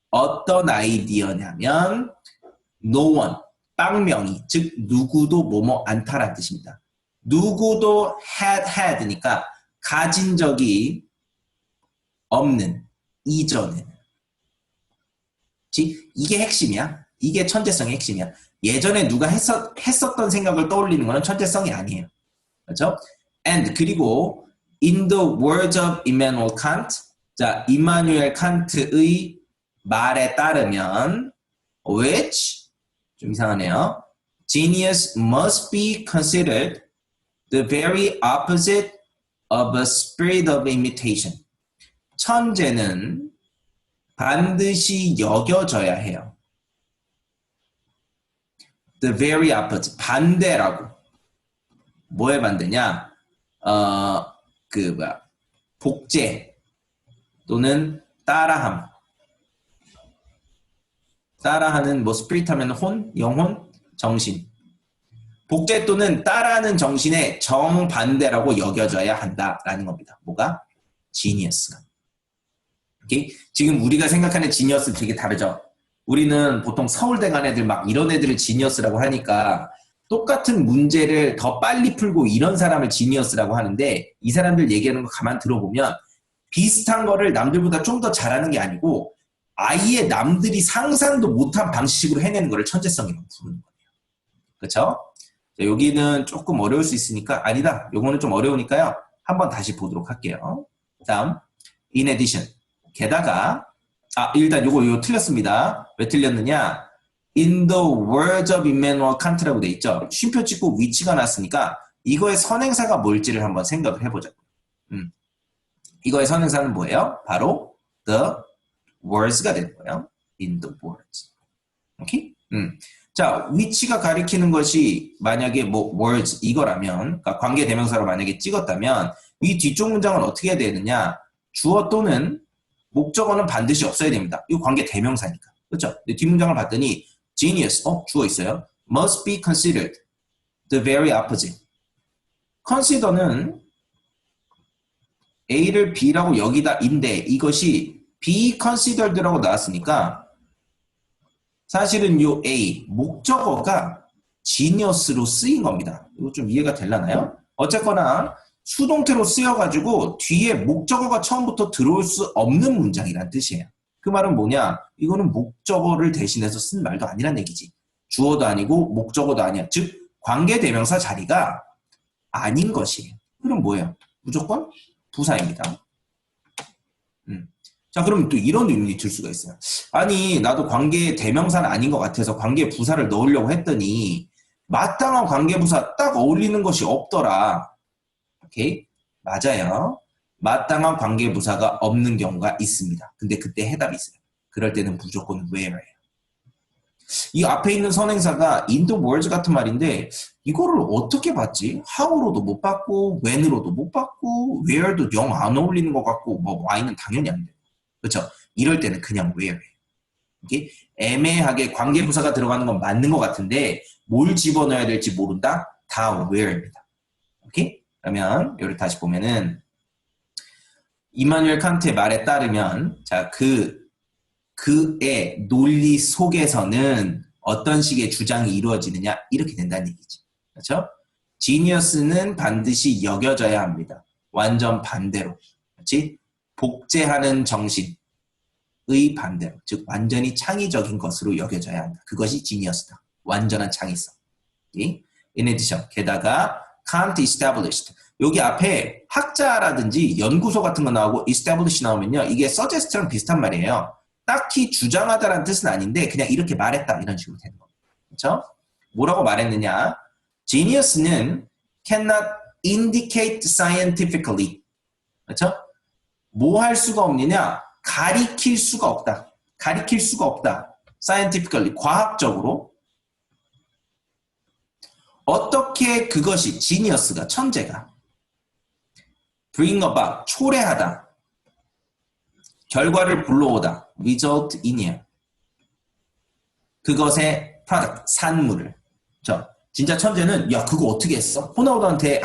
어떤 아이디어냐면 no one, 빵명이, 즉 누구도 뭐뭐 않다라는 뜻입니다. 누구도 had니까 가진 적이 없는, 이전에는. 이게 핵심이야. 이게 천재성의 핵심이야. 예전에 누가 했었던 생각을 떠올리는 거는 천재성이 아니에요. 그렇죠? And 그리고 in the words of Immanuel Kant, 자 이마누엘 칸트의 말에 따르면 which 좀 이상하네요. Genius must be considered the very opposite of a spirit of imitation. 천재는 반드시 여겨져야 해요. The very opposite. 반대라고. 뭐의 반대냐? 복제. 또는 따라함. 따라하는 뭐 스피릿 하면 혼, 영혼, 정신. 복제 또는 따라하는 정신의 정반대라고 여겨져야 한다라는 겁니다. 뭐가? 지니어스가. 오케이? 지금 우리가 생각하는 지니어스 되게 다르죠. 우리는 보통 서울대 간 애들 막 이런 애들을 지니어스라고 하니까 똑같은 문제를 더 빨리 풀고 이런 사람을 지니어스라고 하는데 이 사람들 얘기하는 거 가만 들어보면 비슷한 거를 남들보다 좀 더 잘하는 게 아니고 아예 남들이 상상도 못한 방식으로 해내는 거를 천재성이라고 부르는 거예요. 그렇죠? 여기는 조금 어려울 수 있으니까 아니다. 요거는 좀 어려우니까요. 한번 다시 보도록 할게요. 다음 in addition 게다가 일단 요거 틀렸습니다. 왜 틀렸느냐? In the words of Immanuel Kant라고 돼 있죠. 쉼표 찍고 위치가 났으니까 이거의 선행사가 뭘지를 한번 생각을 해보자고. 이거의 선행사는 뭐예요? 바로 the words가 되는 거예요. in the words. 오케이? 자, 위치가 가리키는 것이 만약에 뭐 words 이거라면, 그러니까 관계 대명사로 만약에 찍었다면 이 뒤쪽 문장은 어떻게 해야 되느냐? 주어 또는 목적어는 반드시 없어야 됩니다. 이거 관계 대명사니까. 그렇죠? 근데 뒷문장을 봤더니 genius, 주어 있어요. must be considered the very opposite. consider는 A를 B라고 여기다인데 이것이 be considered라고 나왔으니까 사실은 요 A, 목적어가 genius로 쓰인 겁니다. 이거 좀 이해가 되려나요? 어쨌거나 수동태로 쓰여가지고 뒤에 목적어가 처음부터 들어올 수 없는 문장이란 뜻이에요. 그 말은 뭐냐? 이거는 목적어를 대신해서 쓴 말도 아니란 얘기지. 주어도 아니고 목적어도 아니야. 즉 관계대명사 자리가 아닌 것이에요. 그럼 뭐예요? 무조건 부사입니다. 자, 그럼 또 이런 의문이 들 수가 있어요. 아니, 나도 관계대명사는 아닌 것 같아서 관계부사를 넣으려고 했더니 마땅한 관계부사 딱 어울리는 것이 없더라. 오케이? 맞아요. 마땅한 관계부사가 없는 경우가 있습니다. 근데 그때 해답이 있어요. 그럴 때는 무조건 where예요. 이 앞에 있는 선행사가 in the words 같은 말인데 이거를 어떻게 봤지? how로도 못 봤고 when으로도 못 봤고 where도 영 안 어울리는 것 같고 뭐 why는 당연히 안 돼요. 그렇죠? 이럴 때는 그냥 where예요. 오케이? 애매하게 관계부사가 들어가는 건 맞는 것 같은데 뭘 집어넣어야 될지 모른다? 다 where입니다. 오케이? 그러면 여기를 다시 보면은 이마누엘 칸트의 말에 따르면 자, 그의 논리 속에서는 어떤 식의 주장이 이루어지느냐 이렇게 된다는 얘기지. 그렇죠? 지니어스는 반드시 여겨져야 합니다. 완전 반대로. 그렇지? 복제하는 정신의 반대로. 즉 완전히 창의적인 것으로 여겨져야 한다. 그것이 지니어스다. 완전한 창의성. In addition, 게다가 Kant established. 여기 앞에 학자라든지 연구소 같은 거 나오고 establish 나오면요. 이게 suggest랑 비슷한 말이에요. 딱히 주장하다라는 뜻은 아닌데 그냥 이렇게 말했다 이런 식으로 되는 겁니다. 그렇죠? 뭐라고 말했느냐? Genius는 cannot indicate scientifically. 그렇죠? 뭐 할 수가 없느냐? 가리킬 수가 없다. 가리킬 수가 없다. scientifically, 과학적으로. 어떻게 그것이 genius가, 천재가 bring about, 초래하다. 결과를 불러오다. result in이에요. 그것의 product, 산물을. 진짜 천재는 야 그거 어떻게 했어? 호나우두한테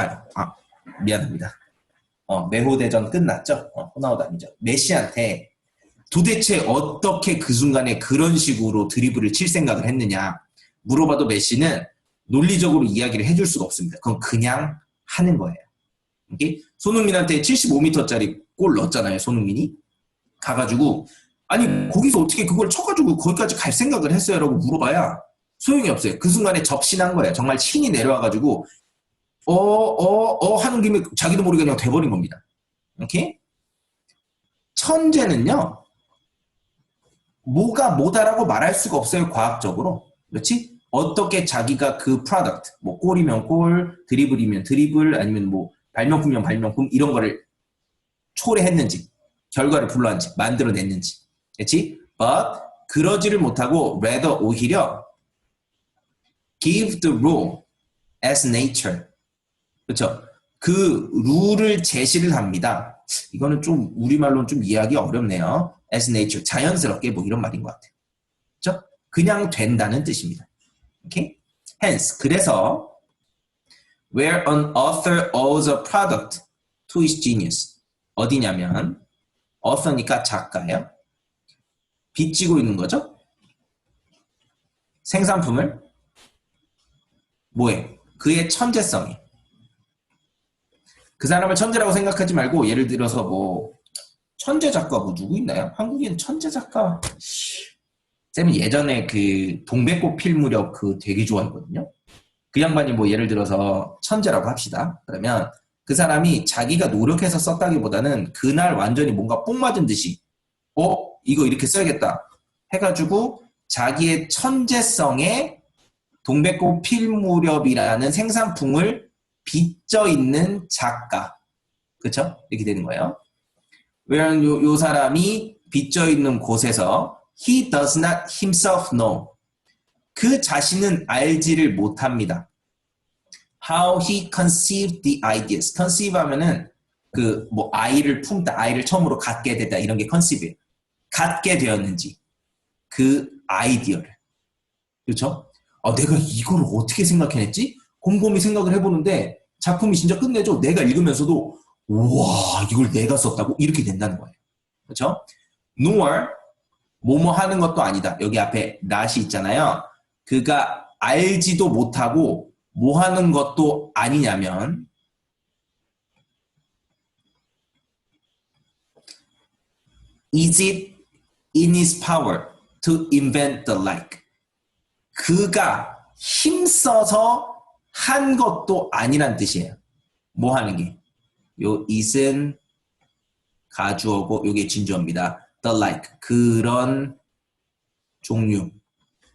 미안합니다. 메호대전 끝났죠? 호나우두 아니죠. 메시한테 도대체 어떻게 그 순간에 그런 식으로 드리블을 칠 생각을 했느냐 물어봐도 메시는 논리적으로 이야기를 해줄 수가 없습니다. 그건 그냥 하는 거예요. 오케이? 손흥민한테 75m짜리 골 넣었잖아요. 손흥민이. 가가지고 아니 거기서 어떻게 그걸 쳐가지고 거기까지 갈 생각을 했어요? 라고 물어봐야 소용이 없어요. 그 순간에 접신한 거예요. 정말 신이 내려와가지고 하는 김에 자기도 모르게 그냥 돼버린 겁니다. 오케이? 천재는요. 뭐가 뭐다라고 말할 수가 없어요. 과학적으로. 그렇지? 어떻게 자기가 그 프로덕트, 뭐 골이면 골, 드리블이면 드리블, 아니면 뭐 발명품이면 발명품 이런 거를 초래했는지 결과를 불러왔는지 만들어냈는지. 그렇지? But 그러지를 못하고 rather 오히려 give the rule as nature. 그렇죠? 그 룰을 제시를 합니다. 이거는 좀 우리말로는 좀 이해하기 어렵네요. as nature, 자연스럽게 뭐 이런 말인 것 같아요. 그렇죠? 그냥 된다는 뜻입니다. 오케이? Hence, 그래서 where an author owes a product to his genius. 어디냐면 author니까 작가예요. 빚지고 있는 거죠. 생산품을 뭐에? 그의 천재성에. 그 사람을 천재라고 생각하지 말고 예를 들어서 뭐 천재 작가 뭐 누구 있나요? 한국인 천재 작가 쌤은 예전에 그 동백꽃 필 무렵 그 되게 좋아했거든요. 그 양반이 뭐 예를 들어서 천재라고 합시다. 그러면 그 사람이 자기가 노력해서 썼다기보다는 그날 완전히 뭔가 뽕 맞은 듯이 이거 이렇게 써야겠다 해가지고 자기의 천재성에 동백꽃 필 무렵이라는 생산품을 빚져 있는 작가. 그쵸? 이렇게 되는 거예요. 왜냐면 요 사람이 빚져 있는 곳에서 he does not himself know. 그 자신은 알지를 못합니다. How he conceived the ideas. conceive 하면은 그 뭐 아이를 품다, 아이를 처음으로 갖게 됐다 이런 게 conceive예요. 갖게 되었는지 그 아이디어를. 그렇죠? 내가 이걸 어떻게 생각해냈지? 곰곰이 생각을 해보는데 작품이 진짜 끝내줘. 내가 읽으면서도 와 이걸 내가 썼다고? 이렇게 된다는 거예요. 그렇죠? nor 뭐뭐 하는 것도 아니다. 여기 앞에 not이 있잖아요. 그가 알지도 못하고 뭐 하는 것도 아니냐면 is it in his power to invent the like. 그가 힘써서 한 것도 아니란 뜻이에요. 뭐 하는 게. 요 is은 가주어고 요게 진주어입니다. the like. 그런 종류.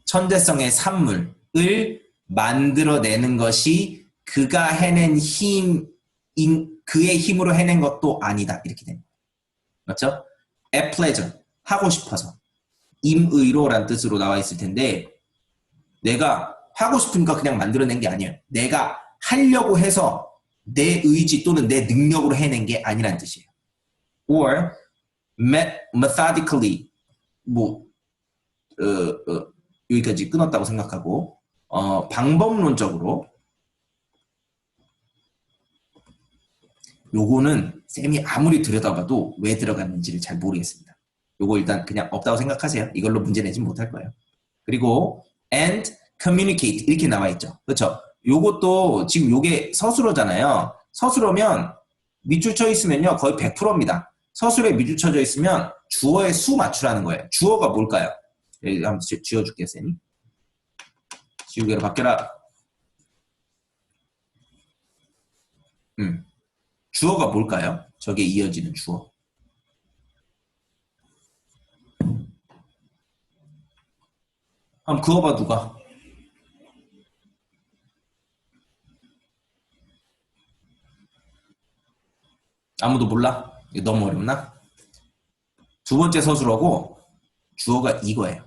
천재성의 산물을 만들어내는 것이 그가 해낸 그의 힘으로 해낸 것도 아니다. 이렇게 됩니다. 맞죠? at pleasure. 하고 싶어서. 임의로란 뜻으로 나와 있을 텐데 내가 하고 싶으니까 그냥 만들어낸 게 아니에요. 내가 하려고 해서 내 의지 또는 내 능력으로 해낸 게 아니란 뜻이에요. or methodically 여기까지 끊었다고 생각하고 방법론적으로 요거는 쌤이 아무리 들여다봐도 왜 들어갔는지를 잘 모르겠습니다. 요거 일단 그냥 없다고 생각하세요. 이걸로 문제 내진 못할 거예요. 그리고 and communicate 이렇게 나와 있죠. 그렇죠? 요것도 지금 요게 서술어잖아요. 서술어면 밑줄 쳐 있으면요 거의 100%입니다. 서술에 밑줄 쳐져 있으면 주어의 수 맞추라는 거예요. 주어가 뭘까요? 여기 한번 지워줄게요, 쌤이. 지우개로 바뀌어라. 주어가 뭘까요? 저게 이어지는 주어. 한번 그어봐, 누가. 아무도 몰라? 이거 너무 어렵나? 두 번째 서술어고 주어가 이거예요.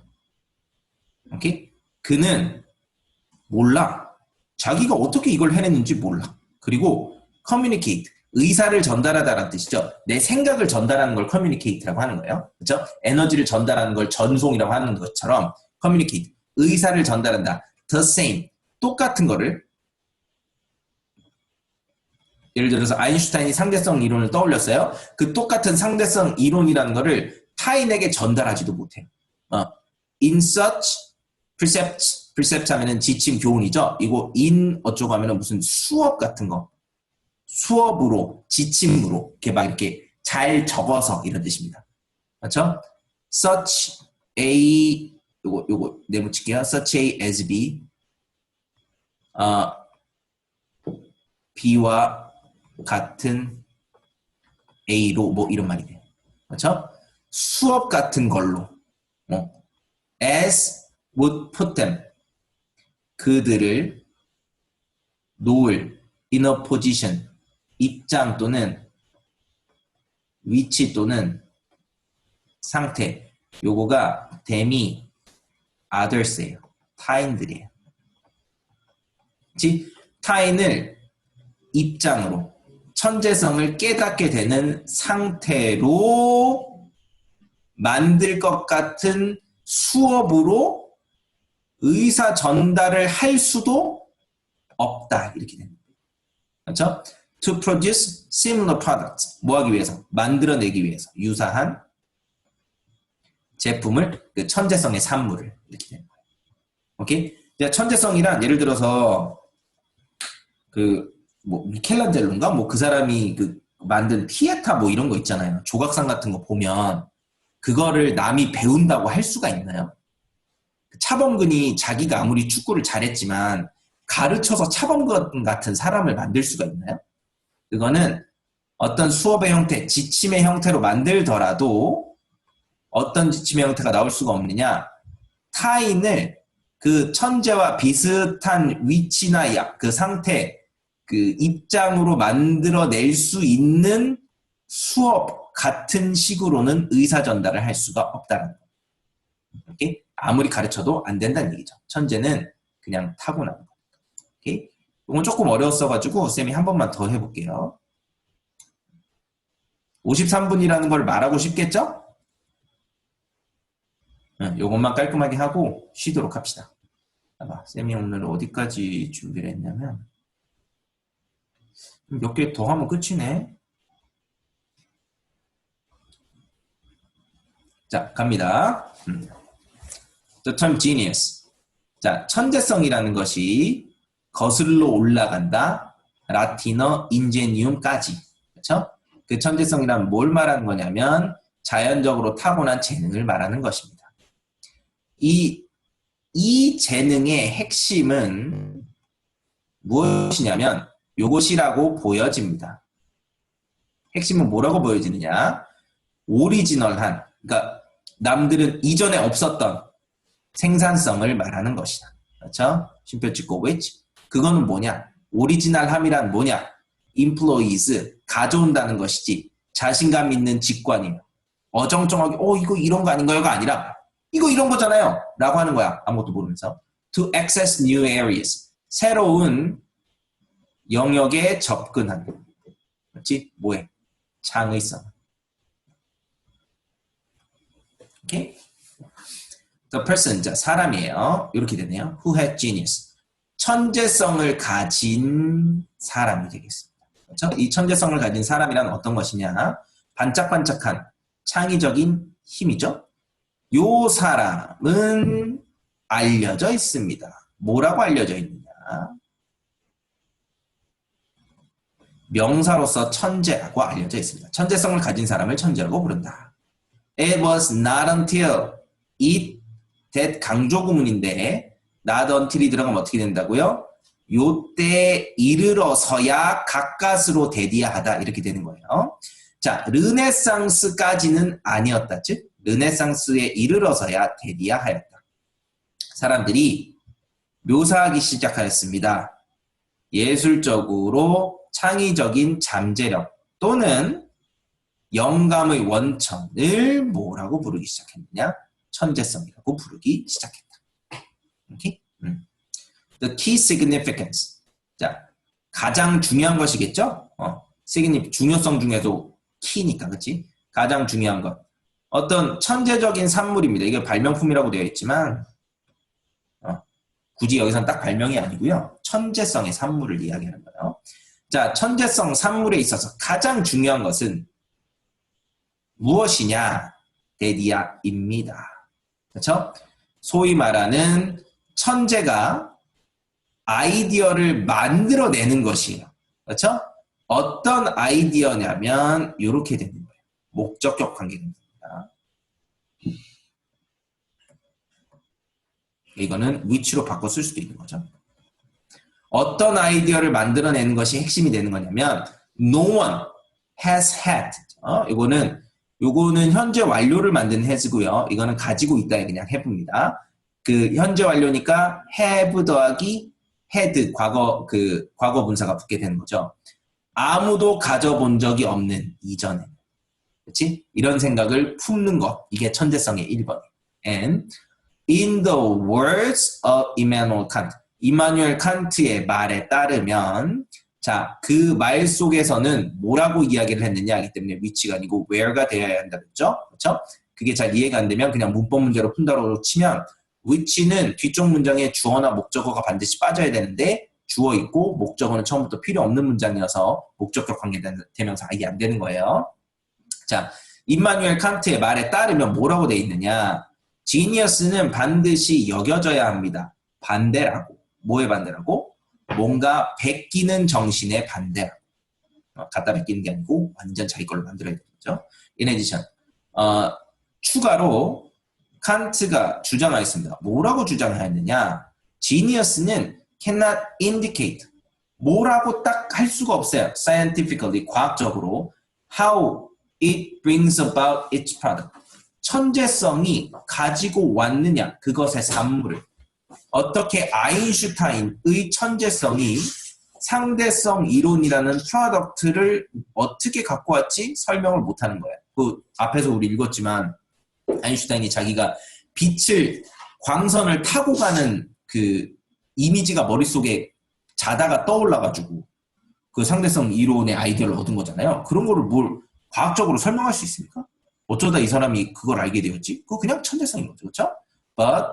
오케이? 그는 몰라. 자기가 어떻게 이걸 해냈는지 몰라. 그리고 communicate, 의사를 전달하다라는 뜻이죠. 내 생각을 전달하는 걸 communicate라고 하는 거예요. 그렇죠? 에너지를 전달하는 걸 전송이라고 하는 것처럼 communicate, 의사를 전달한다. the same, 똑같은 거를 예를 들어서 아인슈타인이 상대성 이론을 떠올렸어요. 그 똑같은 상대성 이론이라는 거를 타인에게 전달하지도 못해요. In such precept 하면은 지침 교훈이죠. 이거 in 어쩌고 하면은 무슨 수업 같은 거. 수업으로 지침으로 이렇게 막 이렇게 잘 적어서 이런 뜻입니다. 그렇죠? Such a 요거 내붙일게요. Such a as b b와 같은 a로 뭐 이런 말이 돼요. 그렇죠? 수업 같은 걸로 as would put them 그들을 놓을 in a position 입장 또는 위치 또는 상태 요거가 them이 others예요. 타인들이에요. 즉 타인을 입장으로 천재성을 깨닫게 되는 상태로 만들 것 같은 수업으로 의사 전달을 할 수도 없다. 이렇게 됩니다. 그렇죠? To produce similar products. 뭐 하기 위해서? 만들어내기 위해서. 유사한 제품을, 그 천재성의 산물을. 이렇게 되는 거예요. 오케이? 천재성이란 예를 들어서 뭐 미켈란젤로인가? 뭐 그 사람이 만든 피에타 뭐 이런 거 있잖아요. 조각상 같은 거 보면 그거를 남이 배운다고 할 수가 있나요? 차범근이 자기가 아무리 축구를 잘했지만 가르쳐서 차범근 같은 사람을 만들 수가 있나요? 그거는 어떤 수업의 형태, 지침의 형태로 만들더라도 어떤 지침의 형태가 나올 수가 없느냐? 타인을 그 천재와 비슷한 위치나 그 상태, 그 입장으로 만들어낼 수 있는 수업 같은 식으로는 의사 전달을 할 수가 없다는 거예요. 오케이? 아무리 가르쳐도 안 된다는 얘기죠. 천재는 그냥 타고나는 거예요. 오케이? 이건 조금 어려웠어가지고 쌤이 한 번만 더 해볼게요. 53분이라는 걸 말하고 싶겠죠? 요것만 깔끔하게 하고 쉬도록 합시다. 봐봐, 쌤이 오늘 어디까지 준비를 했냐면 몇 개 더 하면 끝이네. 자, 갑니다. The term genius. 자, 천재성이라는 것이 거슬러 올라간다. 라틴어 ingenium까지. 그렇죠? 그 천재성이란 뭘 말하는 거냐면 자연적으로 타고난 재능을 말하는 것입니다. 이 재능의 핵심은 무엇이냐면 요것이라고 보여집니다. 핵심은 뭐라고 보여지느냐? 오리지널한, 그러니까 남들은 이전에 없었던 생산성을 말하는 것이다. 그렇죠? 쉼표 찍고 which? 그거는 뭐냐? 오리지널함이란 뭐냐? employees, 가져온다는 것이지 자신감 있는 직관이에요. 어정쩡하게 이거 이런 거 아닌가요가 아니라 이거 이런 거잖아요 라고 하는 거야. 아무것도 모르면서. To access new areas, 새로운 영역에 접근하는. 그렇지? 뭐해? 창의성. 오케이? The person, 자, 사람이에요. 이렇게 되네요. Who had genius. 천재성을 가진 사람이 되겠습니다. 그렇죠? 이 천재성을 가진 사람이란 어떤 것이냐? 반짝반짝한 창의적인 힘이죠. 요 사람은 알려져 있습니다. 뭐라고 알려져 있느냐? 명사로서 천재라고 알려져 있습니다. 천재성을 가진 사람을 천재라고 부른다. It was not until it, that 강조 구문인데 not until이 들어가면 어떻게 된다고요? 요때 이르러서야 가까스로 되디야하다 이렇게 되는 거예요. 자, 르네상스까지는 아니었다. 즉 르네상스에 이르러서야 되디야하였다. 사람들이 묘사하기 시작하였습니다. 예술적으로 창의적인 잠재력 또는 영감의 원천을 뭐라고 부르기 시작했느냐? 천재성이라고 부르기 시작했다. 오케이? The key significance. 자, 가장 중요한 것이겠죠? 중요성 중에도 키니까, 그치? 가장 중요한 것. 어떤 천재적인 산물입니다. 이게 발명품이라고 되어 있지만 굳이 여기서는 딱 발명이 아니고요. 천재성의 산물을 이야기하는 거예요. 자, 천재성 산물에 있어서 가장 중요한 것은 무엇이냐? 데디아입니다. 그렇죠? 소위 말하는 천재가 아이디어를 만들어내는 것이에요. 그렇죠? 어떤 아이디어냐면 이렇게 되는 거예요. 목적격 관계입니다. 이거는 which로 바꿔 쓸 수도 있는 거죠. 어떤 아이디어를 만들어내는 것이 핵심이 되는 거냐면 no one has had. 요거는 현재 완료를 만든 has고요. 이거는 가지고 있다에 그냥 have입니다. 그 현재 완료니까 have 더하기 had 과거 분사가 붙게 되는 거죠. 아무도 가져본 적이 없는 이전에. 그렇지? 이런 생각을 품는 것. 이게 천재성의 1번이에요. And in the words of Immanuel Kant. 이마누엘 칸트의 말에 따르면 자, 그 말 속에서는 뭐라고 이야기를 했느냐 하기 때문에 which가 아니고 where가 되어야 한다 그랬죠? 그렇죠? 그게 잘 이해가 안 되면 그냥 문법 문제로 푼다고 치면 which는 뒤쪽 문장에 주어나 목적어가 반드시 빠져야 되는데 주어 있고 목적어는 처음부터 필요 없는 문장이어서 목적격 관계 대명사 이게 안 되는 거예요. 자, 임마누엘 칸트의 말에 따르면 뭐라고 돼 있느냐? 지니어스는 반드시 여겨져야 합니다. 반대라고. 뭐의 반대라고? 뭔가 베끼는 정신의 반대라고. 갖다 베끼는 게 아니고 완전 자기 걸로 만들어야 되겠죠. In addition, 추가로 칸트가 주장하였습니다. 뭐라고 주장하였느냐? 지니어스는 cannot indicate 뭐라고 딱 할 수가 없어요. scientifically 과학적으로 how it brings about its product 천재성이 가지고 왔느냐 그것의 산물을 어떻게 아인슈타인의 천재성이 상대성 이론이라는 프로덕트를 어떻게 갖고 왔지 설명을 못하는 거예요. 그 앞에서 우리 읽었지만 아인슈타인이 자기가 빛을 광선을 타고 가는 그 이미지가 머릿속에 자다가 떠올라가지고 그 상대성 이론의 아이디어를 얻은 거잖아요. 그런 거를 뭘 과학적으로 설명할 수 있습니까? 어쩌다 이 사람이 그걸 알게 되었지? 그거 그냥 천재성인 거죠. 그렇죠? But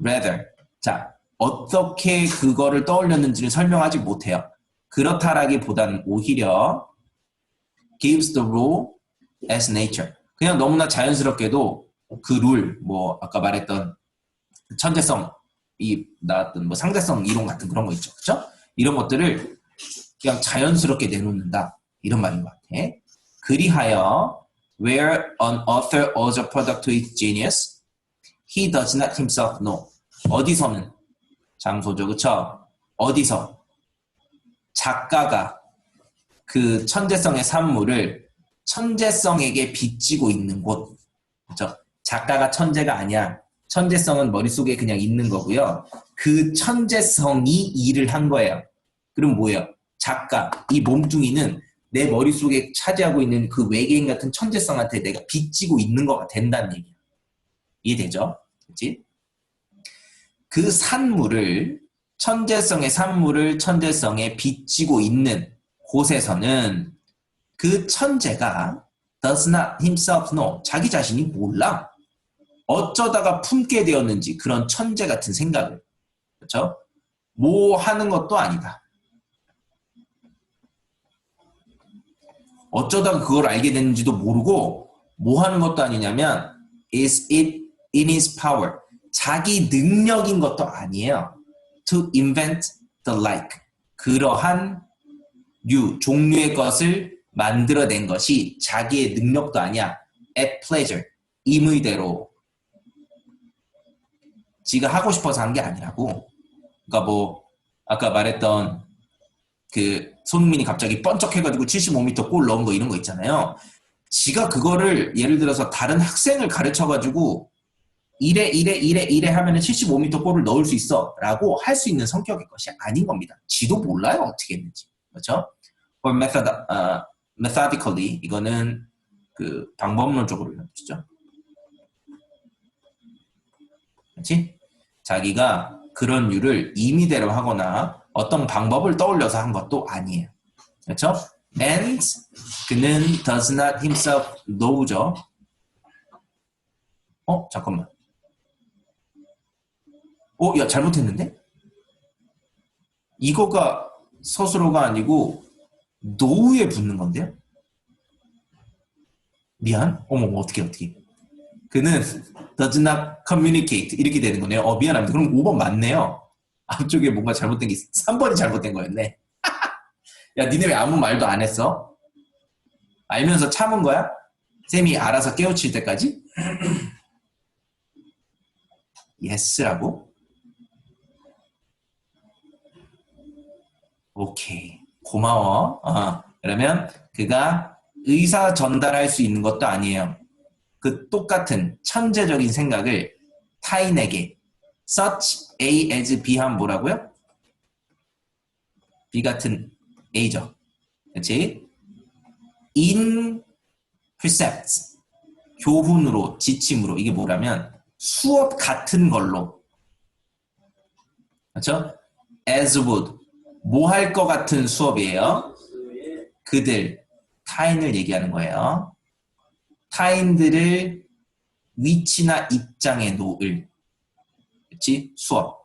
rather 자 어떻게 그거를 떠올렸는지를 설명하지 못해요. 그렇다라기보다는 오히려 gives the rule as nature 그냥 너무나 자연스럽게도 그 룰, 뭐 아까 말했던 천재성 이 나왔던 뭐 상대성 이론 같은 그런 거 있죠. 그렇죠? 이런 것들을 그냥 자연스럽게 내놓는다. 이런 말인 것 같아. 그리하여 where an author owes a product to his genius, he does not himself know. 어디서는 장소죠. 그렇죠? 어디서 작가가 그 천재성의 산물을 천재성에게 빚지고 있는 곳. 그렇죠? 작가가 천재가 아니야. 천재성은 머릿속에 그냥 있는 거고요. 그 천재성이 일을 한 거예요. 그럼 뭐예요? 작가, 이 몸뚱이는 내 머릿속에 차지하고 있는 그 외계인 같은 천재성한테 내가 빚지고 있는 거가 된다는 얘기야. 이해되죠? 그치? 그 산물을, 천재성의 산물을 천재성에 빚지고 있는 곳에서는 그 천재가 does not himself know. 자기 자신이 몰라. 어쩌다가 품게 되었는지 그런 천재 같은 생각을. 그렇죠? 뭐 하는 것도 아니다. 어쩌다가 그걸 알게 됐는지도 모르고 뭐 하는 것도 아니냐면 is it in his power. 자기 능력인 것도 아니에요. To invent the like. 그러한 종류의 것을 만들어낸 것이 자기의 능력도 아니야. At pleasure. 임의대로. 지가 하고 싶어서 한 게 아니라고. 그러니까 뭐 아까 말했던 그 손흥민이 갑자기 번쩍해가지고 75m 골 넣은 거 이런 거 있잖아요. 지가 그거를 예를 들어서 다른 학생을 가르쳐가지고 이래 하면은 75m 골을 넣을 수 있어 라고 할 수 있는 성격의 것이 아닌 겁니다. 지도 몰라요 어떻게 했는지. 그렇죠? or methodically 이거는 그 방법론적으로 이런 뜻이죠. 그렇지? 자기가 그런 일을 임의대로 하거나 어떤 방법을 떠올려서 한 것도 아니에요. 그렇죠? And 그는 does not himself know죠. 잠깐만. 야 잘못했는데? 이거가 스스로가 아니고 know에 붙는 건데요? 미안? 어머 어떻게 그는 does not communicate 이렇게 되는 거네요. 미안합니다. 그럼 5번 맞네요. 앞쪽에 뭔가 잘못된 게 3번이 잘못된 거였네. 야 니네 왜 아무 말도 안 했어? 알면서 참은 거야? 쌤이 알아서 깨우칠 때까지? 예스라고? 오케이 고마워. 그러면 그가 의사 전달할 수 있는 것도 아니에요. 그 똑같은 천재적인 생각을 타인에게 such A as B 하면 뭐라고요? B 같은 A죠. 그렇지? in precepts 교훈으로 지침으로 이게 뭐라면 수업 같은 걸로 그렇죠? as would 뭐 할 것 같은 수업이에요? 그들, 타인을 얘기하는 거예요. 타인들을 위치나 입장에 놓을. 그렇지? 수업.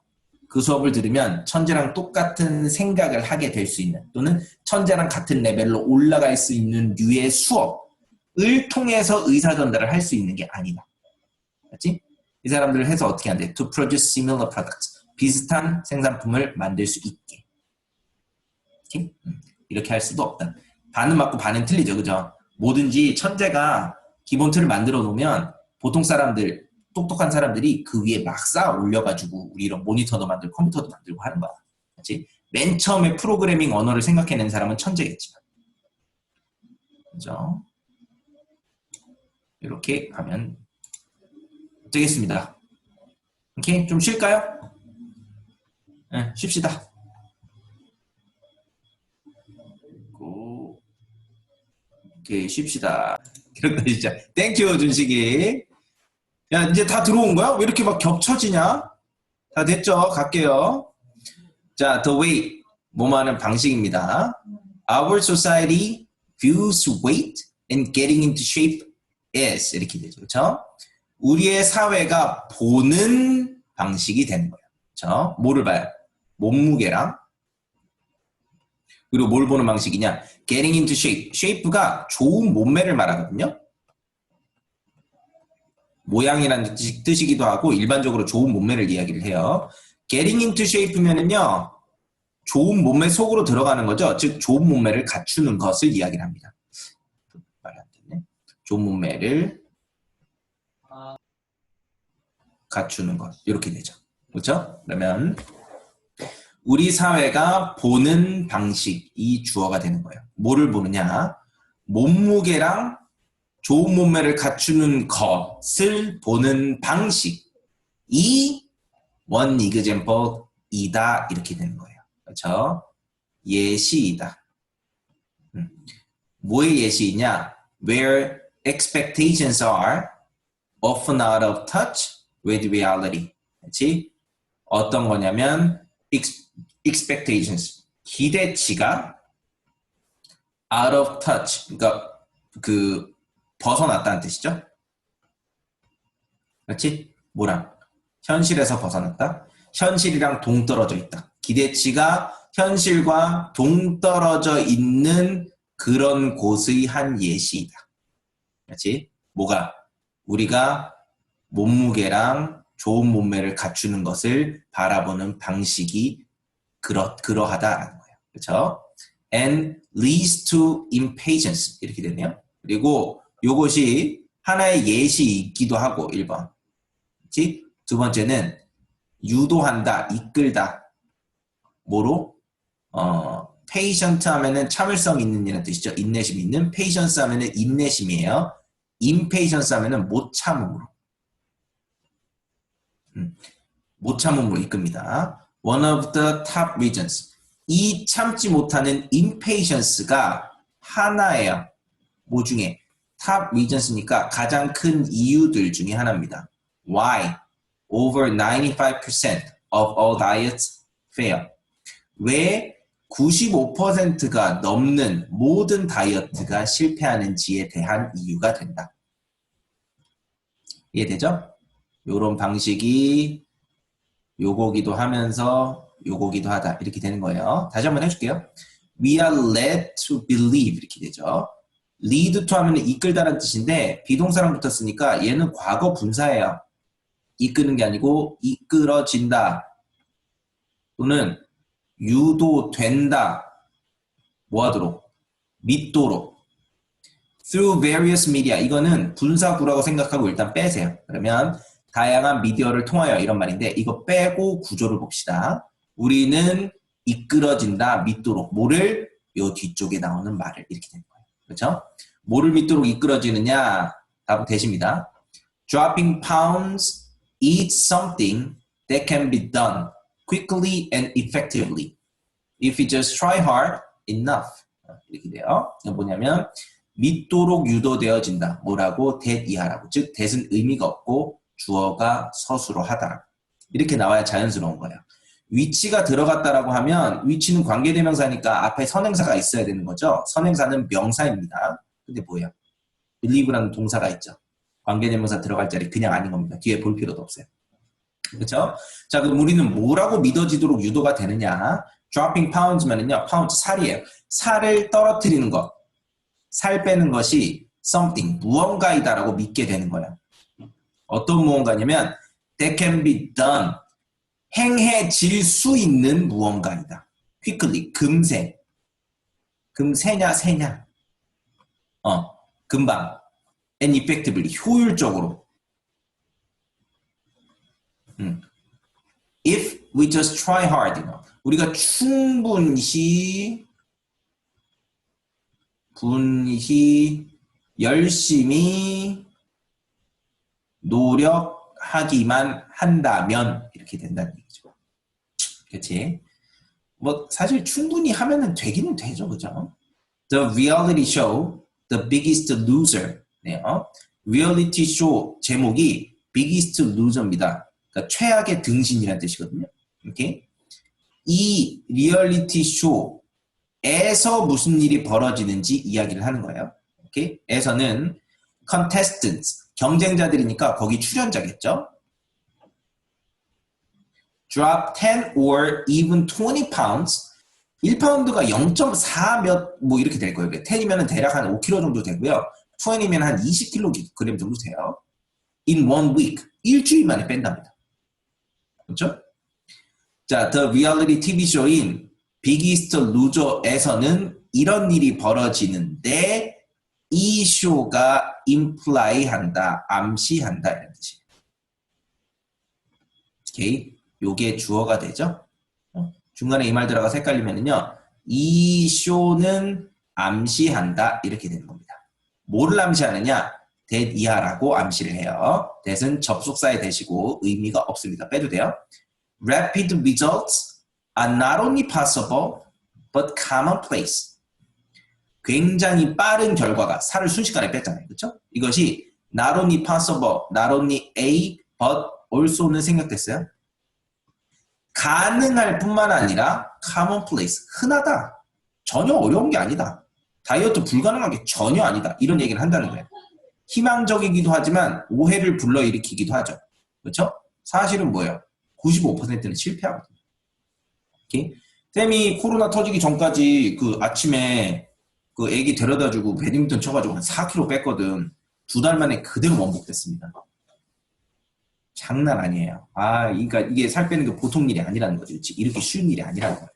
그 수업을 들으면 천재랑 똑같은 생각을 하게 될 수 있는 또는 천재랑 같은 레벨로 올라갈 수 있는 류의 수업을 통해서 의사 전달을 할 수 있는 게 아니다. 그렇지? 이 사람들을 해서 어떻게 한대? To produce similar products. 비슷한 생산품을 만들 수 있게. 오케이? 이렇게 할 수도 없다. 반은 맞고 반은 틀리죠. 그죠? 뭐든지 천재가 기본 틀을 만들어 놓으면 보통 사람들, 똑똑한 사람들이 그 위에 막 쌓아 올려가지고 우리 이런 모니터도 만들고 컴퓨터도 만들고 하는 거야. 그렇지? 맨 처음에 프로그래밍 언어를 생각해낸 사람은 천재겠지만. 그죠? 이렇게 가면 되겠습니다. 오케이? 좀 쉴까요? 네, 쉽시다. 오케이, 쉽시다. 이런다 진짜. 땡큐, 준식이. 야, 이제 다 들어온 거야? 왜 이렇게 막 겹쳐지냐? 다 됐죠? 갈게요. 자, the way. 뭐뭐하는 방식입니다. Our society views weight and getting into shape is. 이렇게 되죠. 그렇죠? 우리의 사회가 보는 방식이 되는 거예요. 그렇죠? 뭐를 봐요? 몸무게랑 그리고 뭘 보는 방식이냐? Getting into shape. shape가 좋은 몸매를 말하거든요. 모양이라는 뜻이기도 하고 일반적으로 좋은 몸매를 이야기를 해요. Getting into shape면은요. 좋은 몸매 속으로 들어가는 거죠. 즉 좋은 몸매를 갖추는 것을 이야기를 합니다. 말이 안 됐네. 좋은 몸매를 갖추는 것. 이렇게 되죠. 그렇죠? 그러면 우리 사회가 보는 방식이 주어가 되는 거예요. 뭐를 보느냐? 몸무게랑 좋은 몸매를 갖추는 것을 보는 방식이 one example이다. 이렇게 되는 거예요. 그렇죠? 예시이다. 뭐의 예시이냐? Where expectations are often out of touch with reality. 그렇지? 어떤 거냐면 expectations, 기대치가 out of touch, 그러니까 그 벗어났다는 뜻이죠. 그렇지? 뭐랑? 현실에서 벗어났다. 현실이랑 동떨어져 있다. 기대치가 현실과 동떨어져 있는 그런 곳의 한 예시이다. 그렇지? 뭐가? 우리가 몸무게랑 좋은 몸매를 갖추는 것을 바라보는 방식이 그러하다라는 거예요. 그렇죠? And leads to impatience 이렇게 되네요. 그리고 요것이 하나의 예시이기도 하고 1번. 그렇지? 두 번째는 유도한다, 이끌다. 뭐로? patient 하면은 참을성 있는 이라는 뜻이죠. 인내심 있는. patience 하면은 인내심이에요. impatience 하면은 못 참음으로. 못 참음으로 이끕니다. One of the top reasons. 이 참지 못하는 impatience가 하나예요. 뭐 중에? top reasons니까 가장 큰 이유들 중에 하나입니다. Why? Over 95% of all diets fail. 왜 95%가 넘는 모든 다이어트가 실패하는지에 대한 이유가 된다. 이해되죠? 요런 방식이 요거기도 하면서 요거기도 하다 이렇게 되는 거예요. 다시 한번 해줄게요. We are led to believe 이렇게 되죠. lead to 하면 이끌다라는 뜻인데 비동사랑 붙었으니까 얘는 과거 분사예요. 이끄는 게 아니고 이끌어진다 또는 유도된다 뭐하도록 믿도록 through various media 이거는 분사구라고 생각하고 일단 빼세요. 그러면 다양한 미디어를 통하여 이런 말인데 이거 빼고 구조를 봅시다. 우리는 이끌어진다 믿도록 뭐를 요 뒤쪽에 나오는 말을 이렇게 되는 거예요. 그렇죠? 뭐를 믿도록 이끌어지느냐 답은 대십니다. Dropping pounds is something that can be done quickly and effectively if you just try hard enough 이렇게 돼요. 이건 뭐냐면 믿도록 유도되어진다. 뭐라고? that 이하라고. 즉 that은 의미가 없고 주어가 서술어 하다라고. 이렇게 나와야 자연스러운 거예요. 위치가 들어갔다라고 하면 위치는 관계대명사니까 앞에 선행사가 있어야 되는 거죠. 선행사는 명사입니다. 근데 뭐예요? believe라는 동사가 있죠. 관계대명사 들어갈 자리 그냥 아닌 겁니다. 뒤에 볼 필요도 없어요. 그렇죠? 자, 그럼 우리는 뭐라고 믿어지도록 유도가 되느냐? dropping pounds면은요, pounds 살이에요. 살을 떨어뜨리는 것, 살 빼는 것이 something, 무언가이다라고 믿게 되는 거예요. 어떤 무언가냐면 that can be done, 행해질 수 있는 무언가이다. quickly, 금세. 금세냐, 세냐. 금방. and effectively, 효율적으로. If we just try hard enough. 우리가 충분히 열심히 노력하기만 한다면 이렇게 된다는 얘기죠. 그렇지? 뭐 사실 충분히 하면은 되기는 되죠, 그죠? The reality show, The Biggest Loser. 네, 리얼리티 쇼 제목이 Biggest Loser입니다. 그러니까 최악의 등신이라는 뜻이거든요. 오케이? 이 리얼리티 쇼에서 무슨 일이 벌어지는지 이야기를 하는 거예요. 오케이? 에서는 contestants, 경쟁자들이니까 거기 출연자겠죠? drop 10 or even 20 pounds. 1파운드가 0.4 몇 뭐 이렇게 될 거예요. 10이면 대략 한 5kg 정도 되고요. 20이면 한 20kg 정도 돼요. in one week. 일주일 만에 뺀답니다. 그렇죠? 자, The Reality TV Show인 Biggest Loser에서는 이런 일이 벌어지는데 이 쇼가 imply한다, 암시한다 이런 뜻이에요. 오케이, 요게 주어가 되죠. 중간에 이 말 들어가서 헷갈리면은요, 이 쇼는 암시한다 이렇게 되는 겁니다. 뭐를 암시하느냐? that 이하라고 암시를 해요. that은 접속사에 대시고 의미가 없습니다. 빼도 돼요. Rapid results are not only possible but commonplace. 굉장히 빠른 결과가 살을 순식간에 뺐잖아요. 그렇죠? 이것이 not only possible, not only a, but also는 생략됐어요. 가능할 뿐만 아니라 commonplace, 흔하다. 전혀 어려운 게 아니다. 다이어트 불가능한 게 전혀 아니다. 이런 얘기를 한다는 거예요. 희망적이기도 하지만 오해를 불러일으키기도 하죠. 그렇죠? 사실은 뭐예요? 95%는 실패하거든요. 오케이? 쌤이 코로나 터지기 전까지 그 아침에 그 애기 데려다주고 배드민턴 쳐가지고 한 4kg 뺐거든. 2달 만에 그대로 원복됐습니다. 장난 아니에요. 그러니까 이게 살 빼는 게 보통 일이 아니라는 거죠. 이렇게 쉬운 일이 아니라는 거예요.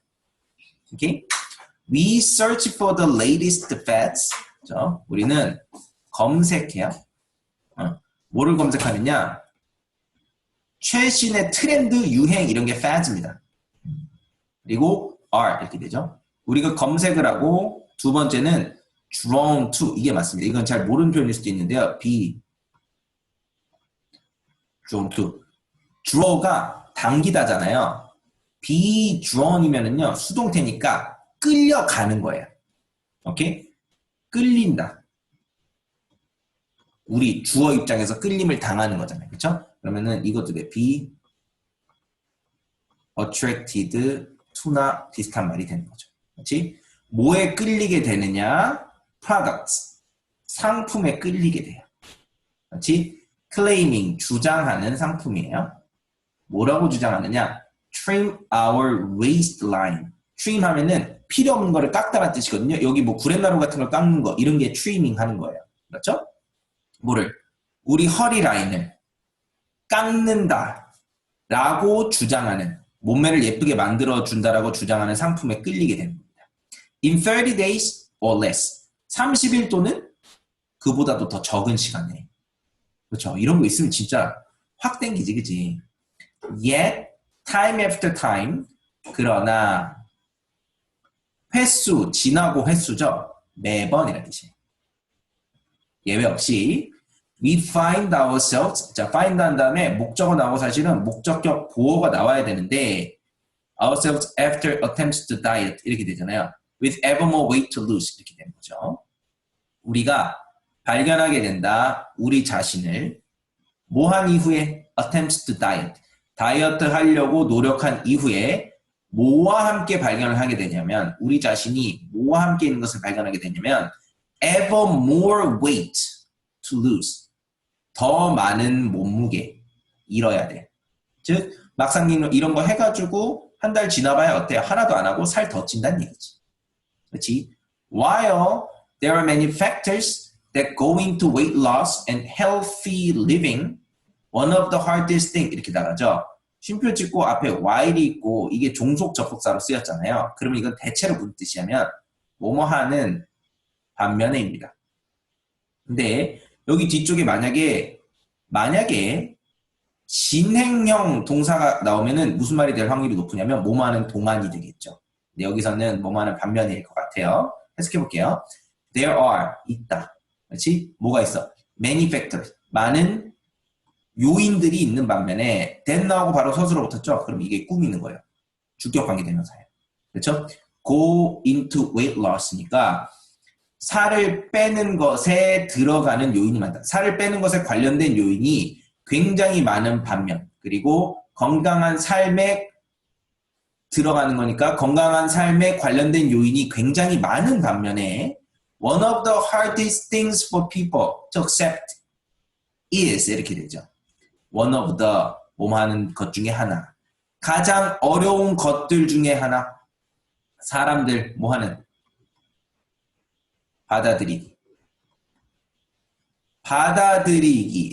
오케이? We search for the latest fads. 그렇죠? 우리는 검색해요. 뭐를 검색하느냐? 최신의 트렌드, 유행 이런 게 fads입니다. 그리고 are 이렇게 되죠. 우리가 검색을 하고 두 번째는 drawn to 이게 맞습니다. 이건 잘 모르는 표현일 수도 있는데요. be drawn to. draw가 당기다잖아요. be drawn이면은요 수동태니까 끌려가는 거예요. 오케이? 끌린다. 우리 주어 입장에서 끌림을 당하는 거잖아요. 그렇죠? 그러면은 이것도 돼. be attracted to나 비슷한 말이 되는 거죠. 그렇지? 뭐에 끌리게 되느냐? products. 상품에 끌리게 돼요. 그렇지? claiming, 주장하는 상품이에요. 뭐라고 주장하느냐? trim our waistline. trim 하면은 필요 없는 거를 깎다라는 뜻이거든요. 여기 뭐 구렛나루 같은 걸 깎는 거 이런 게 trimming 하는 거예요. 그렇죠? 뭐를? 우리 허리 라인을 깎는다 라고 주장하는, 몸매를 예쁘게 만들어준다라고 주장하는 상품에 끌리게 되는 겁니다. In 30 days or less. 30일 또는 그보다도 더 적은 시간에. 그렇죠? 이런 거 있으면 진짜 확 땡기지, 그치? Yet, time after time. 그러나 횟수, 지나고 횟수죠. 매번이라는 뜻이에요. 예외 없이 we find ourselves. 자, find 한 다음에 목적어 나오고 사실은 목적격 보어가 나와야 되는데 ourselves after attempts to diet 이렇게 되잖아요. with ever more weight to lose 이렇게 되는 거죠. 우리가 발견하게 된다. 우리 자신을 뭐한 이후에 attempts to diet. 다이어트 하려고 노력한 이후에 뭐와 함께 발견을 하게 되냐면 우리 자신이 뭐와 함께 있는 것을 발견하게 되냐면 ever more weight to lose. 더 많은 몸무게 잃어야 돼. 즉 막상 이런 거 해가지고 한 달 지나봐야 어때요? 하나도 안 하고 살 더 찐다는 얘기지. 그렇지? While there are many factors that go into weight loss and healthy living, one of the hardest thing 이렇게 나가죠. 쉼표 찍고 앞에 while이 있고 이게 종속 접속사로 쓰였잖아요. 그러면 이건 대체로 무슨 뜻이냐면 뭐뭐 하는 반면에입니다. 근데 여기 뒤쪽에 만약에 진행형 동사가 나오면은 무슨 말이 될 확률이 높으냐면 뭐뭐 하는 동안이 되겠죠. 근데 여기서는 뭐뭐 하는 반면일 것 같아요. 해석해 볼게요. There are 있다. 그렇지? 뭐가 있어? Many factors. 많은 요인들이 있는 반면에 that 나오고 바로 서술어 붙었죠? 그럼 이게 꾸미는 거예요. 주격 관계 대명사예요. 그렇죠? Go into weight loss니까 살을 빼는 것에 들어가는 요인이 많다. 살을 빼는 것에 관련된 요인이 굉장히 많은 반면 그리고 건강한 삶에 들어가는 거니까 건강한 삶에 관련된 요인이 굉장히 많은 반면에 one of the hardest things for people to accept is 이렇게 되죠. one of the 뭐 하는 것 중에 하나. 가장 어려운 것들 중에 하나. 사람들 뭐 하는 받아들이기.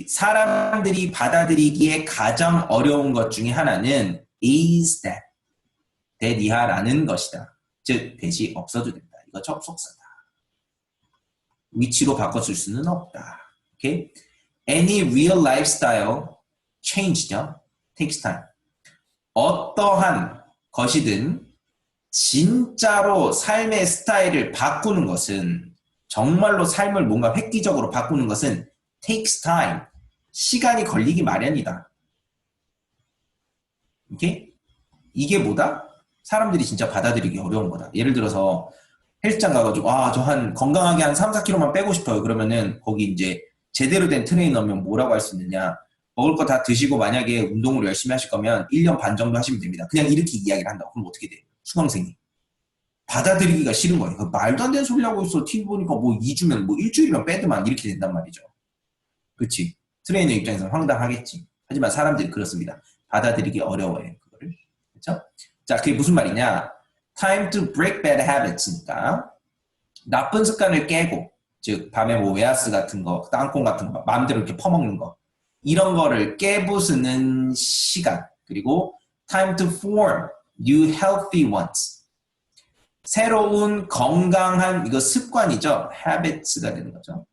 사람들이 받아들이기에 가장 어려운 것 중에 하나는 is that. that 이하라는 것이다. 즉, that이 없어도 된다. 이거 접속사다. 위치로 바꿔줄 수는 없다. 오케이? Any real lifestyle change죠. takes time. 어떠한 것이든 진짜로 삶의 스타일을 바꾸는 것은 정말로 삶을 뭔가 획기적으로 바꾸는 것은 takes time. 시간이 걸리기 마련이다. 오케이? 이게 뭐다? 사람들이 진짜 받아들이기 어려운 거다. 예를 들어서 헬스장 가가지고 저 건강하게 한 3, 4kg만 빼고 싶어요. 그러면은 거기 이제 제대로 된 트레이너면 뭐라고 할 수 있느냐. 먹을 거 다 드시고 만약에 운동을 열심히 하실 거면 1년 반 정도 하시면 됩니다. 그냥 이렇게 이야기를 한다고. 그럼 어떻게 돼? 수강생이. 받아들이기가 싫은 거예요. 말도 안 되는 소리 하고 있어. TV 보니까 뭐 2주면 뭐 일주일이면 빼드만 이렇게 된단 말이죠. 그렇지? 트레이너 입장에서는 황당하겠지. 하지만 사람들이 그렇습니다. 받아들이기 어려워요. 그거를. 그렇죠? 자, 그게 무슨 말이냐? Time to break bad habits니까 나쁜 습관을 깨고 즉 밤에 뭐 웨하스 같은 거, 땅콩 같은 거 마음대로 이렇게 퍼먹는 거 이런 거를 깨부수는 시간 그리고 time to form new healthy ones 새로운 건강한 이거 습관이죠. habits가 되는 거죠.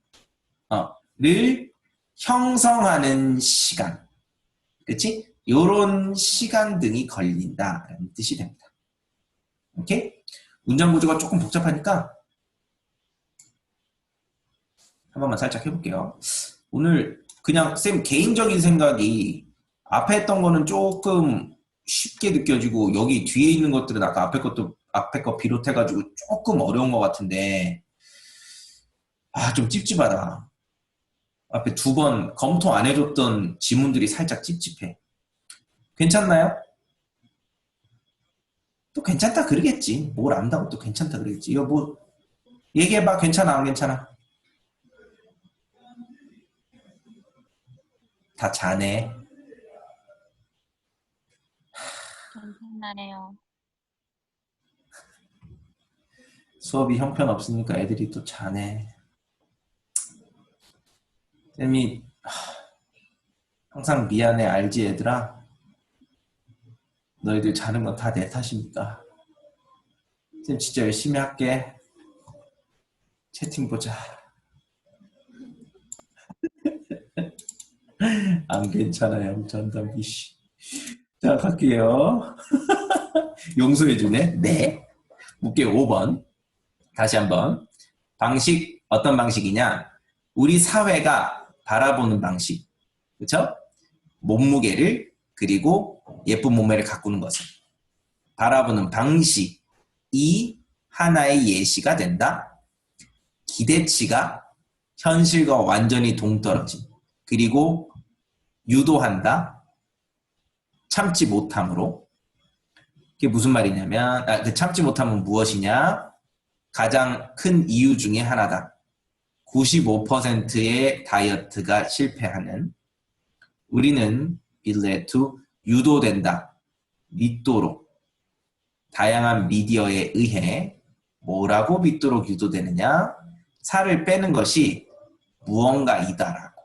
를 형성하는 시간 그치? 요런 시간 등이 걸린다라는 뜻이 됩니다. 오케이? 문장 구조가 조금 복잡하니까 한 번만 살짝 해볼게요. 오늘 그냥 쌤 개인적인 생각이 앞에 했던 거는 조금 쉽게 느껴지고 여기 뒤에 있는 것들은 아까 앞에 거 비롯해가지고 조금 어려운 것 같은데 좀 찝찝하다. 앞에 2번 검토 안 해줬던 지문들이 살짝 찝찝해. 괜찮나요? 또 괜찮다 그러겠지. 뭘 안다고 또 괜찮다 그러겠지. 이거 뭐 얘기해봐. 괜찮아 안 괜찮아? 다 자네. 괜찮나요? 수업이 형편없으니까 애들이 또 자네. 쌤이 항상 미안해 알지 얘들아? 너희들 자는 건 다 내 탓이니까. 쌤 진짜 열심히 할게. 채팅 보자. 안 괜찮아요 전담비 씨. 자 갈게요. 용서해주네. 네. 볼게요. 5번. 다시 한번. 방식 어떤 방식이냐? 우리 사회가 바라보는 방식. 그렇죠? 몸무게를 그리고 예쁜 몸매를 가꾸는 것을 바라보는 방식이 하나의 예시가 된다. 기대치가 현실과 완전히 동떨어진 그리고 유도한다. 참지 못함으로. 그게 무슨 말이냐면 그 참지 못함은 무엇이냐? 가장 큰 이유 중에 하나다. 95%의 다이어트가 실패하는 우리는 be led to 유도된다. 믿도록 다양한 미디어에 의해 뭐라고 믿도록 유도되느냐? 살을 빼는 것이 무언가이다라고.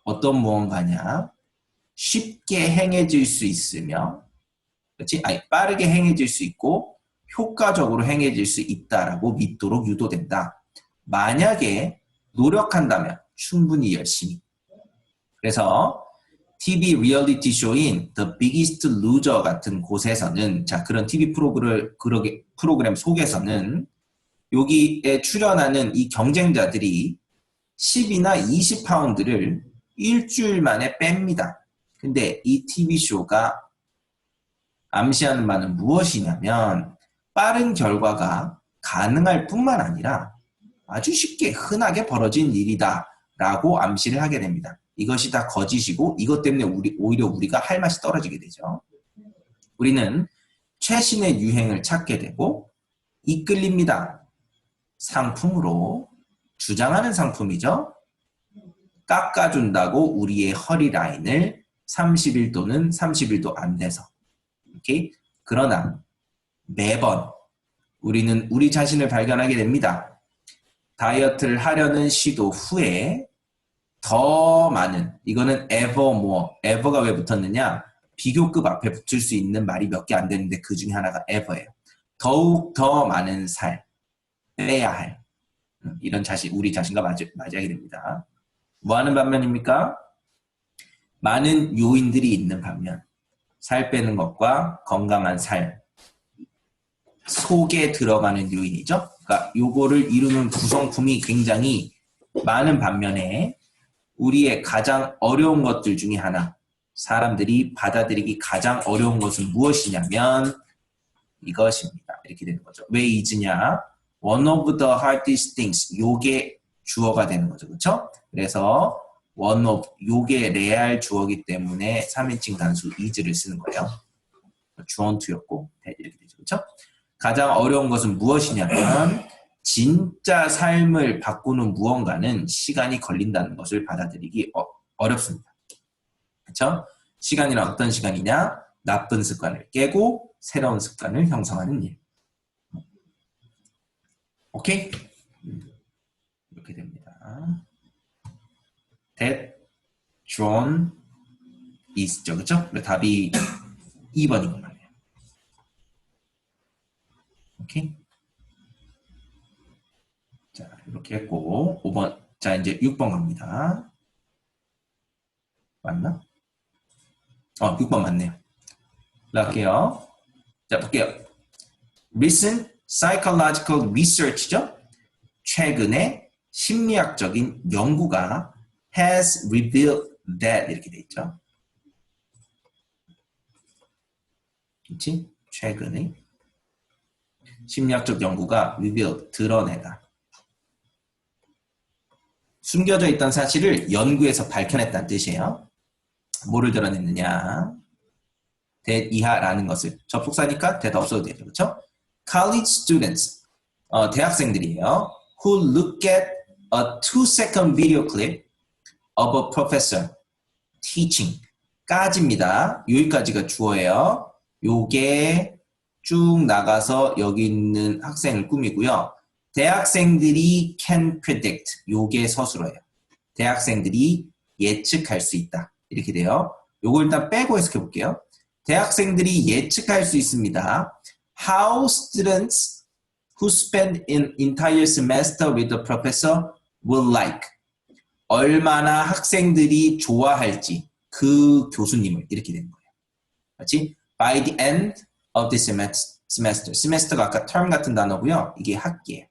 어떤 무언가냐? 쉽게 행해질 수 있으며, 그렇지? 아니, 빠르게 행해질 수 있고 효과적으로 행해질 수 있다라고 믿도록 유도된다. 만약에 노력한다면 충분히 열심히. 그래서 TV 리얼리티 쇼인 The Biggest Loser 같은 곳에서는 자 그런 TV 프로그램 속에서는 여기에 출연하는 이 경쟁자들이 10이나 20파운드를 일주일 만에 뺍니다. 근데 이 TV쇼가 암시하는 바는 무엇이냐면 빠른 결과가 가능할 뿐만 아니라 아주 쉽게 흔하게 벌어진 일이다 라고 암시를 하게 됩니다. 이것이 다 거짓이고 이것 때문에 오히려 우리가 할 맛이 떨어지게 되죠. 우리는 최신의 유행을 찾게 되고 이끌립니다. 상품으로 주장하는 상품이죠. 깎아준다고 우리의 허리 라인을 31도는 31도 안 돼서. 오케이? 그러나 매번 우리는 우리 자신을 발견하게 됩니다. 다이어트를 하려는 시도 후에 더 많은, 이거는 ever more, ever가 왜 붙었느냐? 비교급 앞에 붙을 수 있는 말이 몇 개 안 되는데 그 중에 하나가 ever예요. 더욱 더 많은 살 빼야 할 이런 우리 자신과 맞이하게 됩니다. 뭐 하는 반면입니까? 많은 요인들이 있는 반면 살 빼는 것과 건강한 삶 속에 들어가는 요인이죠. 그러니까 요거를 이루는 구성품이 굉장히 많은 반면에 우리의 가장 어려운 것들 중에 하나, 사람들이 받아들이기 가장 어려운 것은 무엇이냐면 이것입니다. 이렇게 되는 거죠. 왜 이즈냐? One of the hardest things. 요게 주어가 되는 거죠. 그렇죠? 그래서 one of 요게 레알 주어기 때문에 3인칭 단수 is를 쓰는 거예요. 주어투였고 이렇게 되죠. 그렇죠? 가장 어려운 것은 무엇이냐면 진짜 삶을 바꾸는 무언가는 시간이 걸린다는 것을 받아들이기 어렵습니다. 그렇죠? 시간이란 어떤 시간이냐? 나쁜 습관을 깨고 새로운 습관을 형성하는 일. 오케이? 이렇게 됩니다. That John is죠. 그렇죠? 답이 2번인 것 같네요. 오케이? 자, 이렇게 했고 5번. 자, 이제 6번 갑니다. 맞나? 6번 맞네요. 나갈게요. 자, 볼게요. Recent psychological research죠. 최근에 심리학적인 연구가 has revealed that 이렇게 돼 있죠. 그렇지? 최근에 심리학적 연구가 revealed 드러내다. 숨겨져 있던 사실을 연구에서 밝혀냈다는 뜻이에요. 뭐를 드러냈느냐? that 이하라는 것을. 접속사니까 that 없어도 되죠. 그렇죠? College students, 대학생들이에요. Who look at a 2-second video clip of a professor teaching. 까지입니다. 여기까지가 주어예요. 요게 쭉 나가서 여기 있는 학생을 꾸미고요. 대학생들이 can predict. 요게 서술어예요. 대학생들이 예측할 수 있다. 이렇게 돼요. 요거 일단 빼고 해석해 볼게요. 대학생들이 예측할 수 있습니다. How students who spend an entire semester with the professor will like. 얼마나 학생들이 좋아할지 그 교수님을 이렇게 되는 거예요. 그렇지? By the end of the semester. semester가 아까 term 같은 단어고요. 이게 학기예요.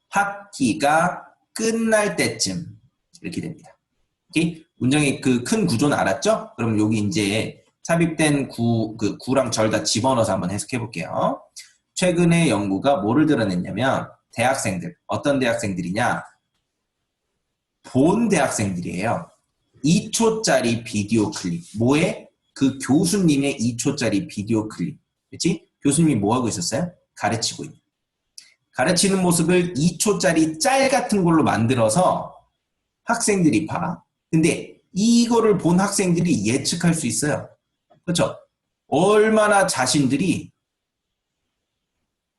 학기가 끝날 때쯤 이렇게 됩니다. 오케이? 문장의 그 큰 구조는 알았죠? 그럼 여기 이제 삽입된 구랑 절 다 집어넣어서 한번 해석해 볼게요. 최근에 연구가 뭐를 드러냈냐면 대학생들, 어떤 대학생들이냐? 본 대학생들이에요. 2초짜리 비디오 클립. 뭐에? 그 교수님의 2초짜리 비디오 클립. 그치? 교수님이 뭐 하고 있었어요? 가르치고 있는. 가르치는 모습을 2초짜리 짤 같은 걸로 만들어서 학생들이 봐. 근데 이거를 본 학생들이 예측할 수 있어요. 그렇죠? 얼마나 자신들이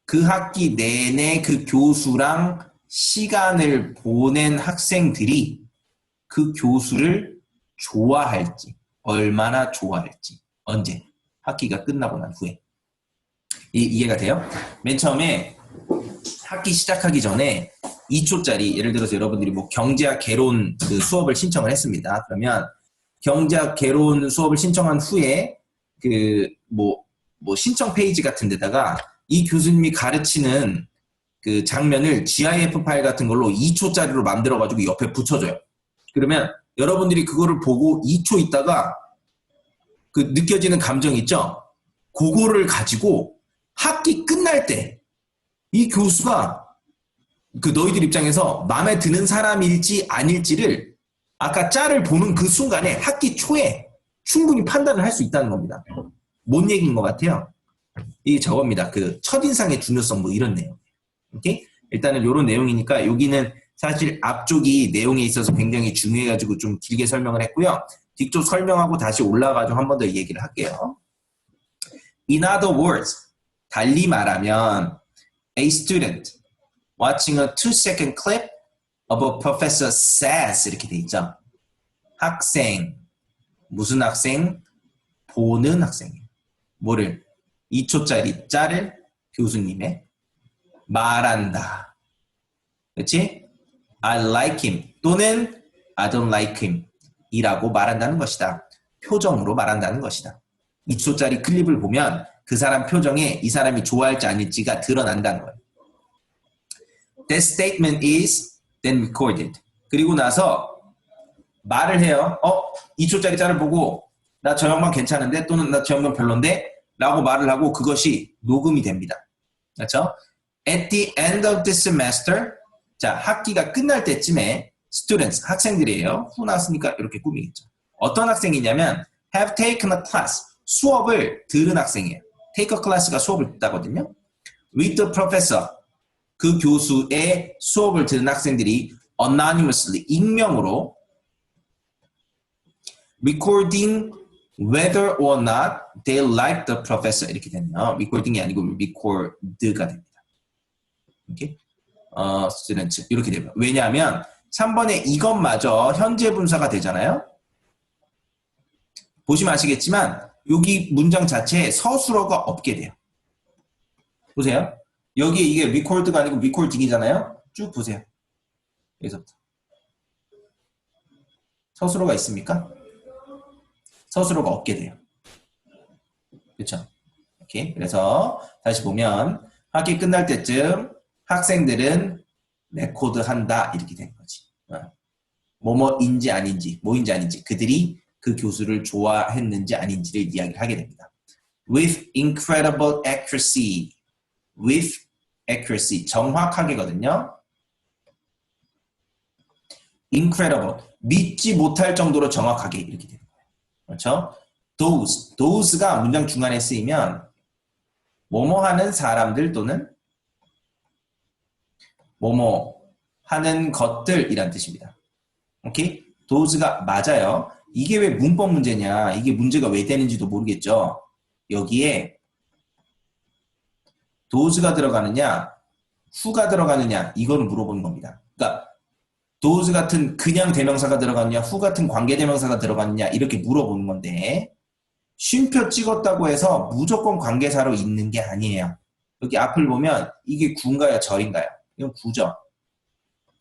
그 학기 내내 그 교수랑 시간을 보낸 학생들이 그 교수를 좋아할지, 얼마나 좋아할지, 언제? 학기가 끝나고 난 후에. 이해가 돼요? 맨 처음에 학기 시작하기 전에 2초짜리, 예를 들어서 여러분들이 뭐 경제학 개론 그 수업을 신청을 했습니다. 그러면 경제학 개론 수업을 신청한 후에 그 뭐 신청 페이지 같은 데다가 이 교수님이 가르치는 그 장면을 GIF 파일 같은 걸로 2초짜리로 만들어가지고 옆에 붙여줘요. 그러면 여러분들이 그거를 보고 2초 있다가 그 느껴지는 감정 있죠? 그거를 가지고 학기 끝날 때 이 교수가 그 너희들 입장에서 마음에 드는 사람일지 아닐지를 아까 짤을 보는 그 순간에 학기 초에 충분히 판단을 할 수 있다는 겁니다. 뭔 얘기인 것 같아요? 이게 저겁니다. 그 첫인상의 중요성 뭐 이런 내용. 오케이? 일단은 이런 내용이니까 여기는 사실 앞쪽이 내용에 있어서 굉장히 중요해가지고 좀 길게 설명을 했고요. 뒤쪽 설명하고 다시 올라가가지고 한 번 더 얘기를 할게요. In other words, 달리 말하면 a student watching a 2-second clip of a professor says 이렇게 돼 있죠. 학생, 무슨 학생? 보는 학생이에요. 뭐를? 2초짜리 짤을 교수님의 말한다. 그렇지? I like him 또는 I don't like him 이라고 말한다는 것이다. 표정으로 말한다는 것이다. 2초짜리 클립을 보면 그 사람 표정에 이 사람이 좋아할지 아닐지가 드러난다는 거예요. That statement is then recorded. 그리고 나서 말을 해요. 2초짜리 짤을 보고 나 저 형만 괜찮은데 또는 나 저 형만 별론데 라고 말을 하고 그것이 녹음이 됩니다. 그렇죠? At the end of the semester 자 학기가 끝날 때쯤에 students 학생들이에요. 후 나왔으니까 이렇게 꾸미겠죠. 어떤 학생이냐면 have taken a class 수업을 들은 학생이에요. take a class가 수업을 듣다거든요. with the professor 그 교수의 수업을 들은 학생들이 anonymously 익명으로 recording whether or not they like the professor 이렇게 되네요. recording이 아니고 record가 됩니다. 이렇게 students 이렇게 됩니다. 왜냐하면 3번에 이것마저 현재 분사가 되잖아요. 보시면 아시겠지만 여기 문장 자체에 서술어가 없게 돼요. 보세요. 여기 이게 record가 아니고 recording이잖아요. 쭉 보세요. 여기서부터. 서술어가 있습니까? 서술어가 없게 돼요. 그렇죠? 오케이. 그래서 다시 보면 학기 끝날 때쯤 학생들은 레코드 한다 이렇게 되는 거지. 뭐뭐인지 아닌지, 뭐인지 아닌지 그들이 그 교수를 좋아했는지 아닌지를 이야기를 하게 됩니다. With incredible accuracy. With accuracy. 정확하게거든요. incredible. 믿지 못할 정도로 정확하게 이렇게 되는 거예요. 그렇죠? those가 문장 중간에 쓰이면 뭐뭐 하는 사람들 또는 뭐뭐 하는 것들이란 뜻입니다. 오케이? those가 맞아요. 이게 왜 문법 문제냐? 이게 문제가 왜 되는지도 모르겠죠. 여기에 those가 들어가느냐, who가 들어가느냐 이거를 물어보는 겁니다. 그러니까 those 같은 그냥 대명사가 들어가느냐, who 같은 관계 대명사가 들어가느냐 이렇게 물어보는 건데 쉼표 찍었다고 해서 무조건 관계사로 있는 게 아니에요. 여기 앞을 보면 이게 구인가요, 절인가요? 이건 구죠.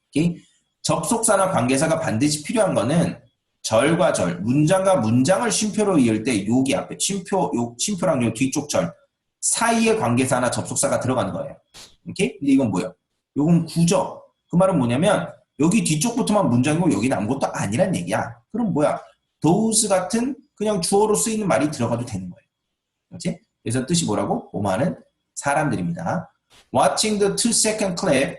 오케이? 접속사나 관계사가 반드시 필요한 거는 절과 절, 문장과 문장을 쉼표로 이을 때 여기 앞에 쉼표랑 요 뒤쪽 절 사이에 관계사나 접속사가 들어가는 거예요. 오케이? 근데 이건 뭐예요? 이건 구죠. 그 말은 뭐냐면 여기 뒤쪽부터만 문장이고 여기는 아무것도 아니란 얘기야. 그럼 뭐야? those 같은 그냥 주어로 쓰이는 말이 들어가도 되는 거예요. 그렇지? 그래서 뜻이 뭐라고? 뭐하는 사람들입니다. Watching the 2-second clip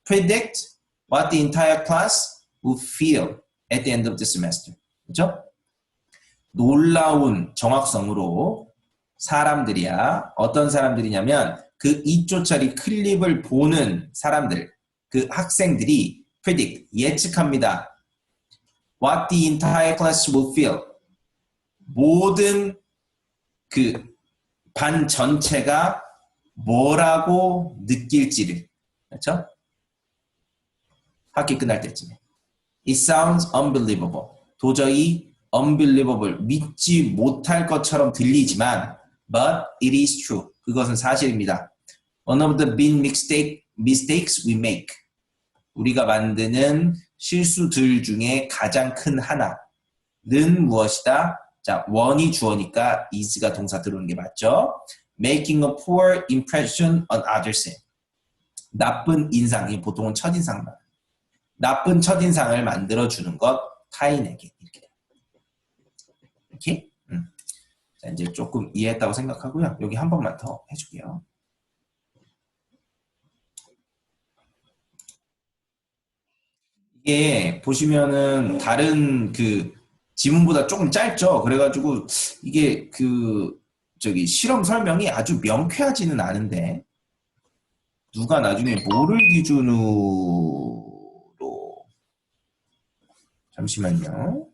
predict what the entire class will feel at the end of the semester. 그렇죠? 놀라운 정확성으로 사람들이야. 어떤 사람들이냐면 그 2초짜리 클립을 보는 사람들, 그 학생들이 predict, 예측합니다. What the entire class will feel. 모든 그 반 전체가 뭐라고 느낄지를. 그렇죠? 학기 끝날 때쯤에. It sounds unbelievable. 도저히 unbelievable, 믿지 못할 것처럼 들리지만 but it is true. 그것은 사실입니다. One of the big mistakes we make. 우리가 만드는 실수들 중에 가장 큰 하나는 무엇이다? 자, one이 주어니까 is가 동사 들어오는 게 맞죠? Making a poor impression on others. 나쁜 인상이 보통은 첫인상만. 나쁜 첫인상을 만들어주는 것 타인에게. 이렇게. 이렇게? 자, 이제 조금 이해했다고 생각하고요. 여기 한 번만 더 해줄게요. 이게 보시면은 다른 그 지문보다 조금 짧죠. 그래가지고 이게 그 저기 실험 설명이 아주 명쾌하지는 않은데 누가 나중에 뭐를 기준으로 잠시만요.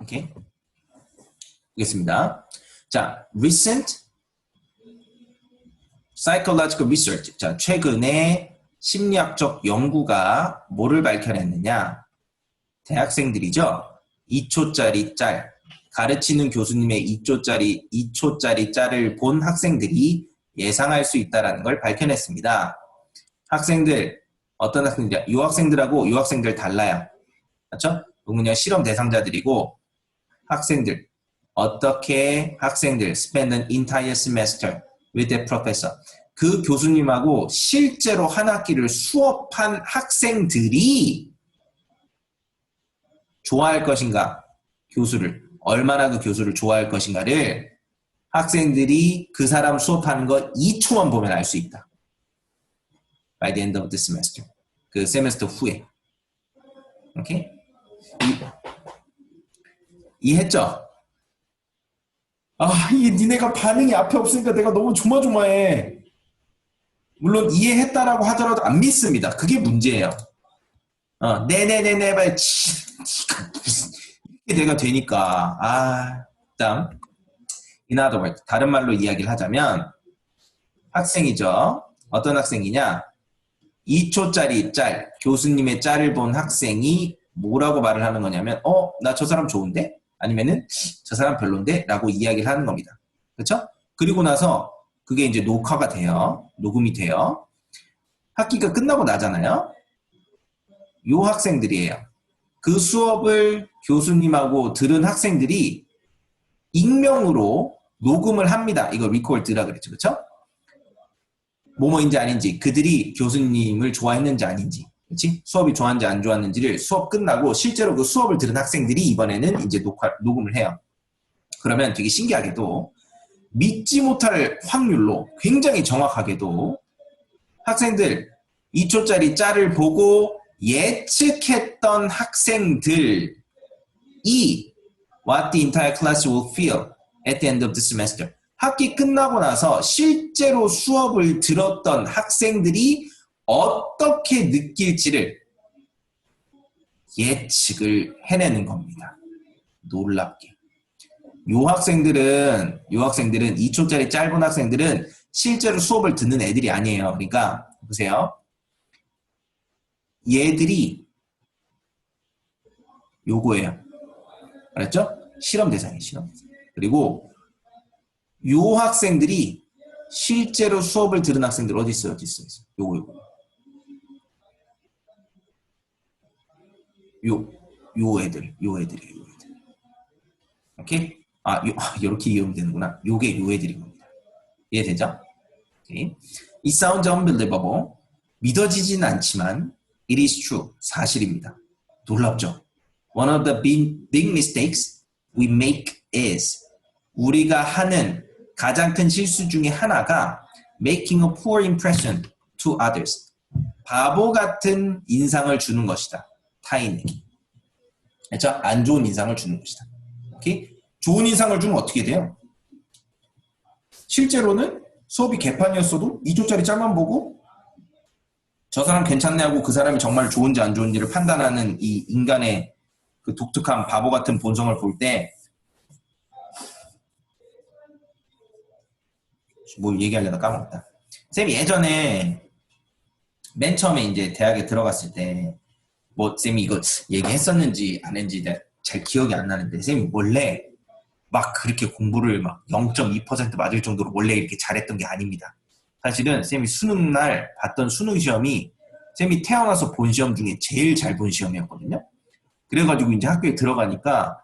오케이. 보겠습니다. 자, recent psychological research. 자, 최근에 심리학적 연구가 뭐를 밝혀냈느냐? 대학생들이죠. 2초짜리 짤. 가르치는 교수님의 2초짜리 짤을 본 학생들이 예상할 수 있다는 걸 밝혀냈습니다. 학생들, 어떤 학생들이야? 이 학생들하고 이 학생들 달라요. 그렇죠? 그냥 실험 대상자들이고 학생들 어떻게 학생들 spend an entire semester with the professor 그 교수님하고 실제로 한 학기를 수업한 학생들이 좋아할 것인가 교수를 얼마나 그 교수를 좋아할 것인가를 학생들이 그 사람 수업하는 거 2초만 보면 알 수 있다. By the end of the semester 그 세메스터 후에 오케이? 이해했죠? 아, 이게 니네가 반응이 앞에 없으니까 내가 너무 조마조마해. 물론 이해했다라고 하더라도 안 믿습니다. 그게 문제예요. 네네네네, 말, 무슨, 이렇게 내가 되니까. 다음. In other words, 다른 말로 이야기를 하자면, 학생이죠. 어떤 학생이냐? 2초짜리 짤, 교수님의 짤을 본 학생이 뭐라고 말을 하는 거냐면 나 저 사람 좋은데? 아니면은 저 사람 별론데? 라고 이야기를 하는 겁니다. 그렇죠? 그리고 나서 그게 이제 녹화가 돼요. 녹음이 돼요. 학기가 끝나고 나잖아요. 요 학생들이에요. 그 수업을 교수님하고 들은 학생들이 익명으로 녹음을 합니다. 이거 리코드라 그랬죠. 그렇죠? 뭐뭐인지 아닌지 그들이 교수님을 좋아했는지 아닌지 그렇지? 수업이 좋았는지 안 좋았는지를 수업 끝나고 실제로 그 수업을 들은 학생들이 이번에는 이제 녹음을 해요. 그러면 되게 신기하게도 믿지 못할 확률로 굉장히 정확하게도 학생들 2초짜리 짤을 보고 예측했던 학생들이 what the entire class will feel at the end of the semester. 학기 끝나고 나서 실제로 수업을 들었던 학생들이 어떻게 느낄지를 예측을 해내는 겁니다. 놀랍게. 요 학생들은 2초짜리 짧은 학생들은 실제로 수업을 듣는 애들이 아니에요. 그러니까 보세요. 얘들이 요거예요. 알았죠? 실험 대상이에요. 실험 대상. 그리고 요 학생들이 실제로 수업을 들은 학생들 어디 있어요? 요거. 요 애들이에요. 오케이? 요렇게 이해하면 되는구나. 요게 요 애들인 겁니다. 이해되죠? 오케이. It sounds unbelievable. 믿어지진 않지만 it is true. 사실입니다. 놀랍죠? One of the big mistakes we make is 우리가 하는 가장 큰 실수 중에 하나가 making a poor impression to others. 바보 같은 인상을 주는 것이다. 타인에게. 그렇죠? 안 좋은 인상을 주는 것이다. 오케이? 좋은 인상을 주면 어떻게 돼요? 실제로는 수업이 개판이었어도 2초짜리 짤만 보고 저 사람 괜찮네 하고 그 사람이 정말 좋은지 안 좋은지를 판단하는 이 인간의 그 독특한 바보 같은 본성을 볼 때 뭐 얘기하려다 까먹었다. 쌤이 예전에 맨 처음에 이제 대학에 들어갔을 때 뭐 쌤이 이거 얘기했었는지 안 했는지 잘 기억이 안 나는데 쌤이 원래 막 그렇게 공부를 막 0.2% 맞을 정도로 원래 이렇게 잘했던 게 아닙니다. 사실은 쌤이 수능 날 봤던 수능 시험이 쌤이 태어나서 본 시험 중에 제일 잘 본 시험이었거든요. 그래가지고 이제 학교에 들어가니까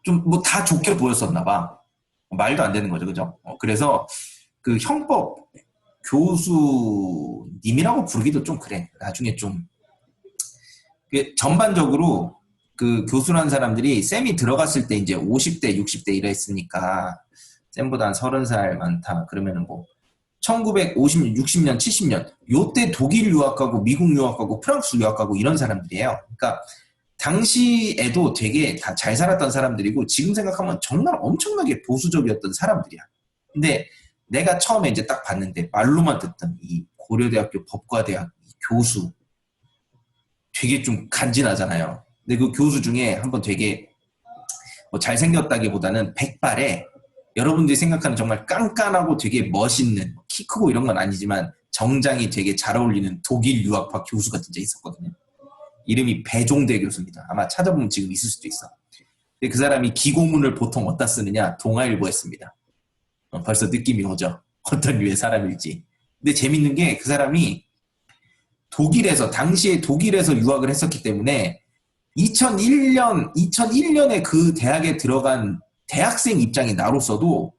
좀 뭐 다 좋게 보였었나 봐. 말도 안 되는 거죠, 그죠? 그래서 그 형법 교수님이라고 부르기도 좀 그래. 나중에 좀 전반적으로 그 교수라는 사람들이 쌤이 들어갔을 때 이제 50대, 60대 이랬으니까 쌤보다 한 30살 많다. 그러면은 뭐 1950년, 60년, 70년 요때 독일 유학하고 미국 유학하고 프랑스 유학하고 이런 사람들이에요. 그러니까 당시에도 되게 다 잘 살았던 사람들이고 지금 생각하면 정말 엄청나게 보수적이었던 사람들이야. 근데 내가 처음에 이제 딱 봤는데 말로만 듣던 이 고려대학교 법과대학 교수 되게 좀 간지나잖아요. 근데 그 교수 중에 한번 되게 뭐 잘생겼다기보다는 백발에 여러분들이 생각하는 정말 깐깐하고 되게 멋있는 키 크고 이런 건 아니지만 정장이 되게 잘 어울리는 독일 유학파 교수가 진짜 있었거든요. 이름이 배종대 교수입니다. 아마 찾아보면 지금 있을 수도 있어. 근데 그 사람이 기고문을 보통 어디다 쓰느냐? 동아일보에 씁니다. 벌써 느낌이 오죠? 어떤 류의 사람일지. 근데 재밌는 게 그 사람이 당시에 독일에서 유학을 했었기 때문에 2001년에 그 대학에 들어간 대학생 입장인 나로서도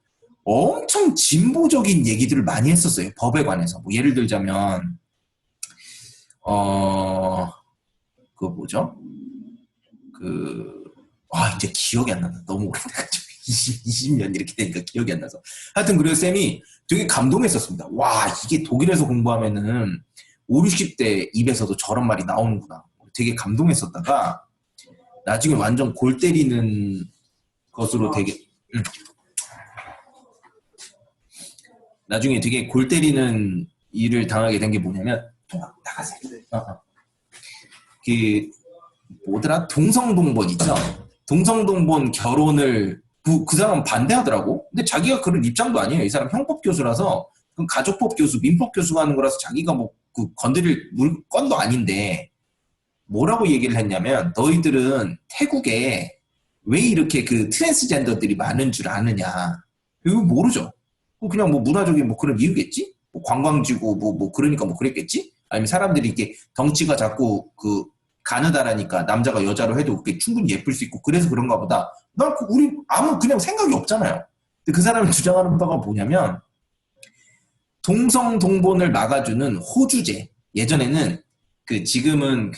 엄청 진보적인 얘기들을 많이 했었어요. 법에 관해서. 뭐 예를 들자면 그거 뭐죠? 이제 기억이 안 난다. 너무 오래돼가지고 20년 이렇게 되니까 기억이 안 나서. 하여튼 그래서 쌤이 되게 감동했었습니다. 와, 이게 독일에서 공부하면은 50, 60대 입에서도 저런 말이 나오는구나. 되게 감동했었다가 나중에 완전 골 때리는 것으로 되게 나중에 되게 골 때리는 일을 당하게 된 게 뭐냐면 나가세요. 그 뭐더라? 동성동본 있죠? 동성동본 결혼을 그 사람은 반대하더라고. 근데 자기가 그런 입장도 아니에요. 이 사람 형법 교수라서 가족법 교수, 민법 교수가 하는 거라서 자기가 뭐 그 건드릴 물건도 아닌데 뭐라고 얘기를 했냐면 너희들은 태국에 왜 이렇게 그 트랜스젠더들이 많은 줄 아느냐. 이거 모르죠. 그냥 뭐 문화적인 뭐 그런 이유겠지? 뭐 관광지고 뭐 그러니까 뭐 그랬겠지? 아니면 사람들이 이게 덩치가 자꾸 그 가느다라니까 남자가 여자로 해도 그게 충분히 예쁠 수 있고 그래서 그런가 보다. 우리 아무 그냥 생각이 없잖아요. 근데 그 사람이 주장하는 바가 뭐냐면 동성동본을 막아주는 호주제. 예전에는 지금은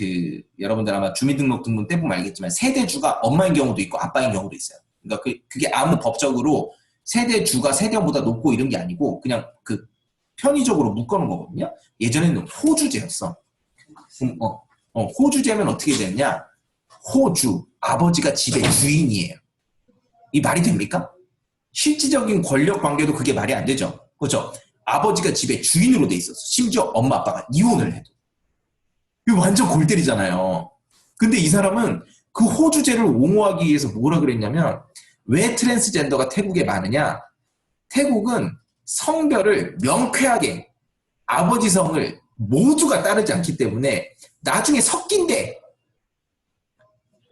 여러분들 아마 주민등록등본 떼보면 알겠지만 세대주가 엄마인 경우도 있고 아빠인 경우도 있어요. 그러니까 그게 아무 법적으로 세대주가 세대보다 높고 이런 게 아니고 그냥 편의적으로 묶어놓은 거거든요. 예전에는 호주제였어. 호주제면 어떻게 되느냐? 호주, 아버지가 집의 주인이에요. 이 말이 됩니까? 실질적인 권력 관계도 그게 말이 안 되죠. 그렇죠? 아버지가 집의 주인으로 돼 있었어. 심지어 엄마 아빠가 이혼을 해도. 이거 완전 골 때리잖아요. 근데 이 사람은 그 호주제를 옹호하기 위해서 뭐라 그랬냐면 왜 트랜스젠더가 태국에 많으냐? 태국은 성별을 명쾌하게 아버지 성을 모두가 따르지 않기 때문에 나중에 섞인대.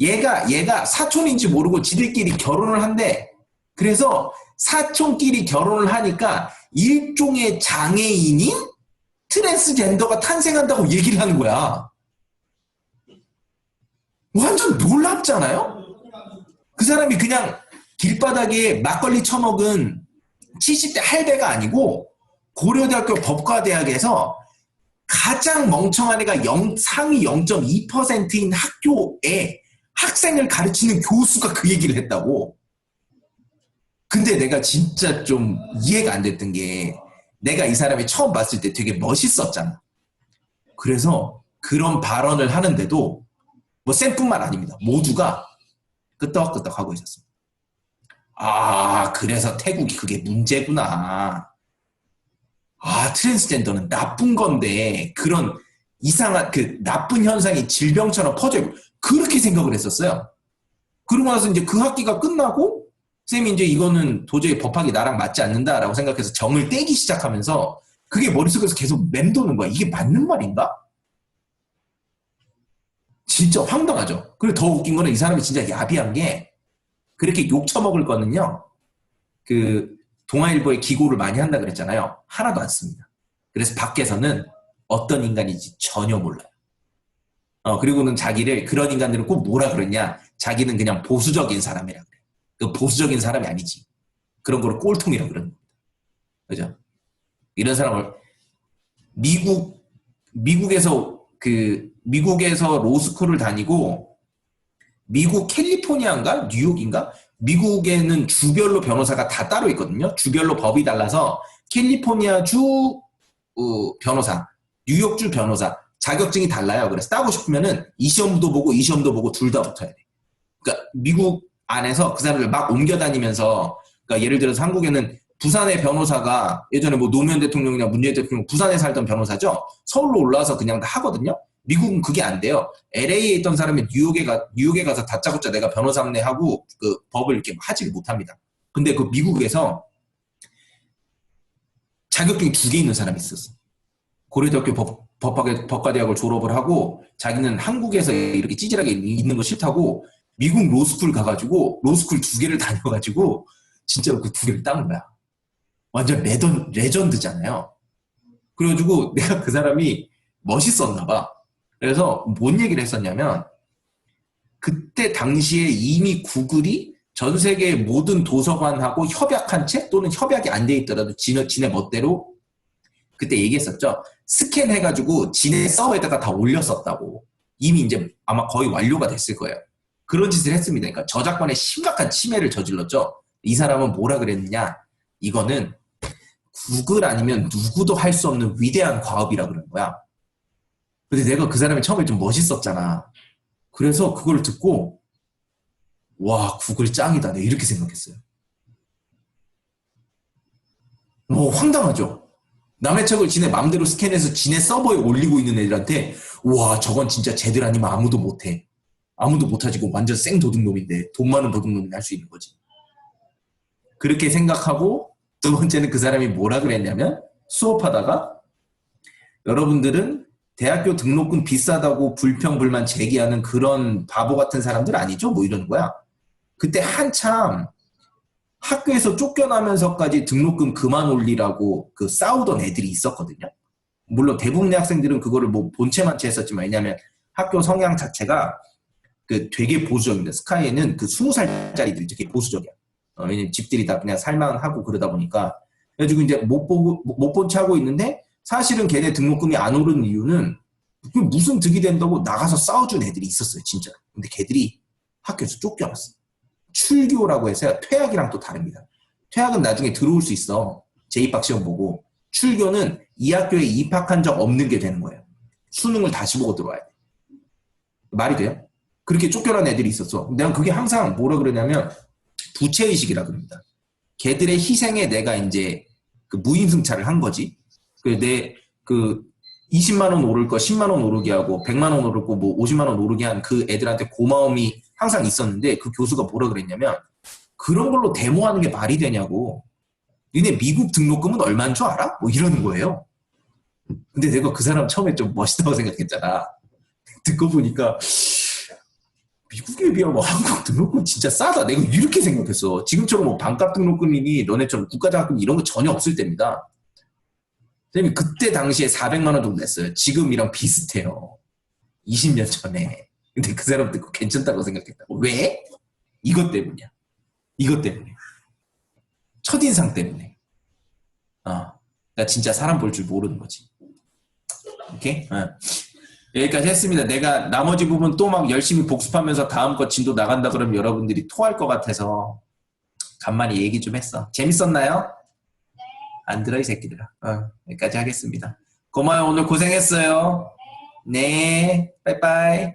얘가 사촌인지 모르고 지들끼리 결혼을 한대. 그래서 사촌끼리 결혼을 하니까 일종의 장애인인 트랜스젠더가 탄생한다고 얘기를 하는 거야. 완전 놀랍잖아요? 그 사람이 그냥 길바닥에 막걸리 처먹은 70대 할배가 아니고 고려대학교 법과대학에서 가장 멍청한 애가 상위 0.2%인 학교에 학생을 가르치는 교수가 그 얘기를 했다고. 근데 내가 진짜 좀 이해가 안 됐던 게 내가 이 사람이 처음 봤을 때 되게 멋있었잖아. 그래서 그런 발언을 하는데도 뭐 쌤뿐만 아닙니다. 모두가 끄떡끄떡 하고 있었습니다. 아, 그래서 태국이 그게 문제구나. 아, 트랜스젠더는 나쁜 건데 그런 이상한 그 나쁜 현상이 질병처럼 퍼져 있고 그렇게 생각을 했었어요. 그러고 나서 이제 그 학기가 끝나고 쌤이 이제 이거는 도저히 법학이 나랑 맞지 않는다라고 생각해서 정을 떼기 시작하면서 그게 머릿속에서 계속 맴도는 거야. 이게 맞는 말인가? 진짜 황당하죠. 그리고 더 웃긴 거는 이 사람이 진짜 야비한 게 그렇게 욕 처먹을 거는요. 그 동아일보에 기고를 많이 한다 그랬잖아요. 하나도 안 씁니다. 그래서 밖에서는 어떤 인간인지 전혀 몰라요. 그리고는 자기를 그런 인간들은 꼭 뭐라 그랬냐. 자기는 그냥 보수적인 사람이라 그래. 그 보수적인 사람이 아니지. 그런 거를 꼴통이라 그러는 겁니다. 그죠? 이런 사람을 미국에서 로스쿨을 다니고 미국 캘리포니아인가 뉴욕인가 미국에는 주별로 변호사가 다 따로 있거든요. 주별로 법이 달라서 캘리포니아 주 변호사, 뉴욕주 변호사 자격증이 달라요. 그래서 따고 싶으면은 이 시험도 보고 이 시험도 보고 둘 다 붙어야 돼. 그러니까 미국 안에서 그 사람들 막 옮겨 다니면서 그러니까 예를 들어서 한국에는 부산의 변호사가 예전에 뭐 노무현 대통령이나 문재인 대통령 부산에 살던 변호사죠. 서울로 올라와서 그냥 다 하거든요. 미국은 그게 안 돼요. LA에 있던 사람이 뉴욕에 가서 다짜고짜 내가 변호사네 하고 그 법을 이렇게 하지를 못합니다. 근데 그 미국에서 자격증이 2개 있는 사람이 있었어. 고려대학교 법과대학을 졸업을 하고 자기는 한국에서 이렇게 찌질하게 있는 거 싫다고 미국 로스쿨 가가지고 로스쿨 2개를 다녀가지고 진짜로 그 2개를 딴 거야. 완전 레전드잖아요. 그래가지고 내가 그 사람이 멋있었나 봐. 그래서 뭔 얘기를 했었냐면 그때 당시에 이미 구글이 전 세계 모든 도서관하고 협약한 채 또는 협약이 안 돼 있더라도 지네 멋대로 그때 얘기했었죠. 스캔해가지고 지네 서버에다가 다 올렸었다고. 이미 이제 아마 거의 완료가 됐을 거예요. 그런 짓을 했습니다. 그러니까 저작권에 심각한 침해를 저질렀죠. 이 사람은 뭐라 그랬느냐. 이거는 구글 아니면 누구도 할 수 없는 위대한 과업이라 그런 거야. 근데 내가 그 사람이 처음에 좀 멋있었잖아. 그래서 그걸 듣고 와 구글 짱이다. 내가 이렇게 생각했어요. 황당하죠. 남의 책을 지네 맘대로 스캔해서 지네 서버에 올리고 있는 애들한테 와 저건 진짜 쟤들 아니면 아무도 못해. 아무도 못하지고 완전 생 도둑놈인데 돈 많은 도둑놈이 할 수 있는 거지. 그렇게 생각하고 두 번째는 그 사람이 뭐라 그랬냐면 수업하다가 여러분들은 대학교 등록금 비싸다고 불평불만 제기하는 그런 바보 같은 사람들 아니죠? 뭐 이러는 거야. 그때 한참 학교에서 쫓겨나면서까지 등록금 그만 올리라고 그 싸우던 애들이 있었거든요. 물론 대부분의 학생들은 그거를 뭐 본체만체 했었지만 왜냐면 학교 성향 자체가 그 되게 보수적입니다. 스카이에는 그 20살짜리들이 되게 보수적이야. 왜냐면 집들이 다 그냥 살만하고 그러다 보니까. 그래가지고 이제 못 본 채 하고 있는데 사실은 걔네 등록금이 안 오르는 이유는 무슨 득이 된다고 나가서 싸워준 애들이 있었어요, 진짜. 근데 걔들이 학교에서 쫓겨났어. 출교라고 해서 퇴학이랑 또 다릅니다. 퇴학은 나중에 들어올 수 있어. 제2박 시험 보고. 출교는 이 학교에 입학한 적 없는 게 되는 거예요. 수능을 다시 보고 들어와야 돼. 말이 돼요? 그렇게 쫓겨난 애들이 있었어. 내가 그게 항상 뭐라 그러냐면 부채의식이라 그럽니다. 걔들의 희생에 내가 이제 그 무임승차를 한 거지. 내 그 20만 원 오를 거 10만 원 오르게 하고 100만 원 오를 거 뭐 50만 원 오르게 한 그 애들한테 고마움이 항상 있었는데 그 교수가 뭐라 그랬냐면 그런 걸로 데모하는 게 말이 되냐고. 니네 미국 등록금은 얼마인 줄 알아? 뭐 이러는 거예요. 근데 내가 그 사람 처음에 좀 멋있다고 생각했잖아. 듣고 보니까 미국에 비하면 한국 등록금 진짜 싸다. 내가 이렇게 생각했어. 지금처럼 뭐 반값 등록금이니 너네처럼 국가장학금 이런 거 전혀 없을 때입니다. 선생님이 그때 당시에 400만 원 정도 냈어요. 지금이랑 비슷해요. 20년 전에. 근데 그 사람 듣고 괜찮다고 생각했다고. 왜? 이것 때문이야. 이것 때문에. 첫인상 때문에. 나 진짜 사람 볼 줄 모르는 거지. 오케이? 여기까지 했습니다. 내가 나머지 부분 또 막 열심히 복습하면서 다음 거 진도 나간다 그러면 여러분들이 토할 것 같아서 간만에 얘기 좀 했어. 재밌었나요? 안 들어 이 새끼들아. 여기까지 하겠습니다. 고마워요. 오늘 고생했어요. 네. 빠이빠이.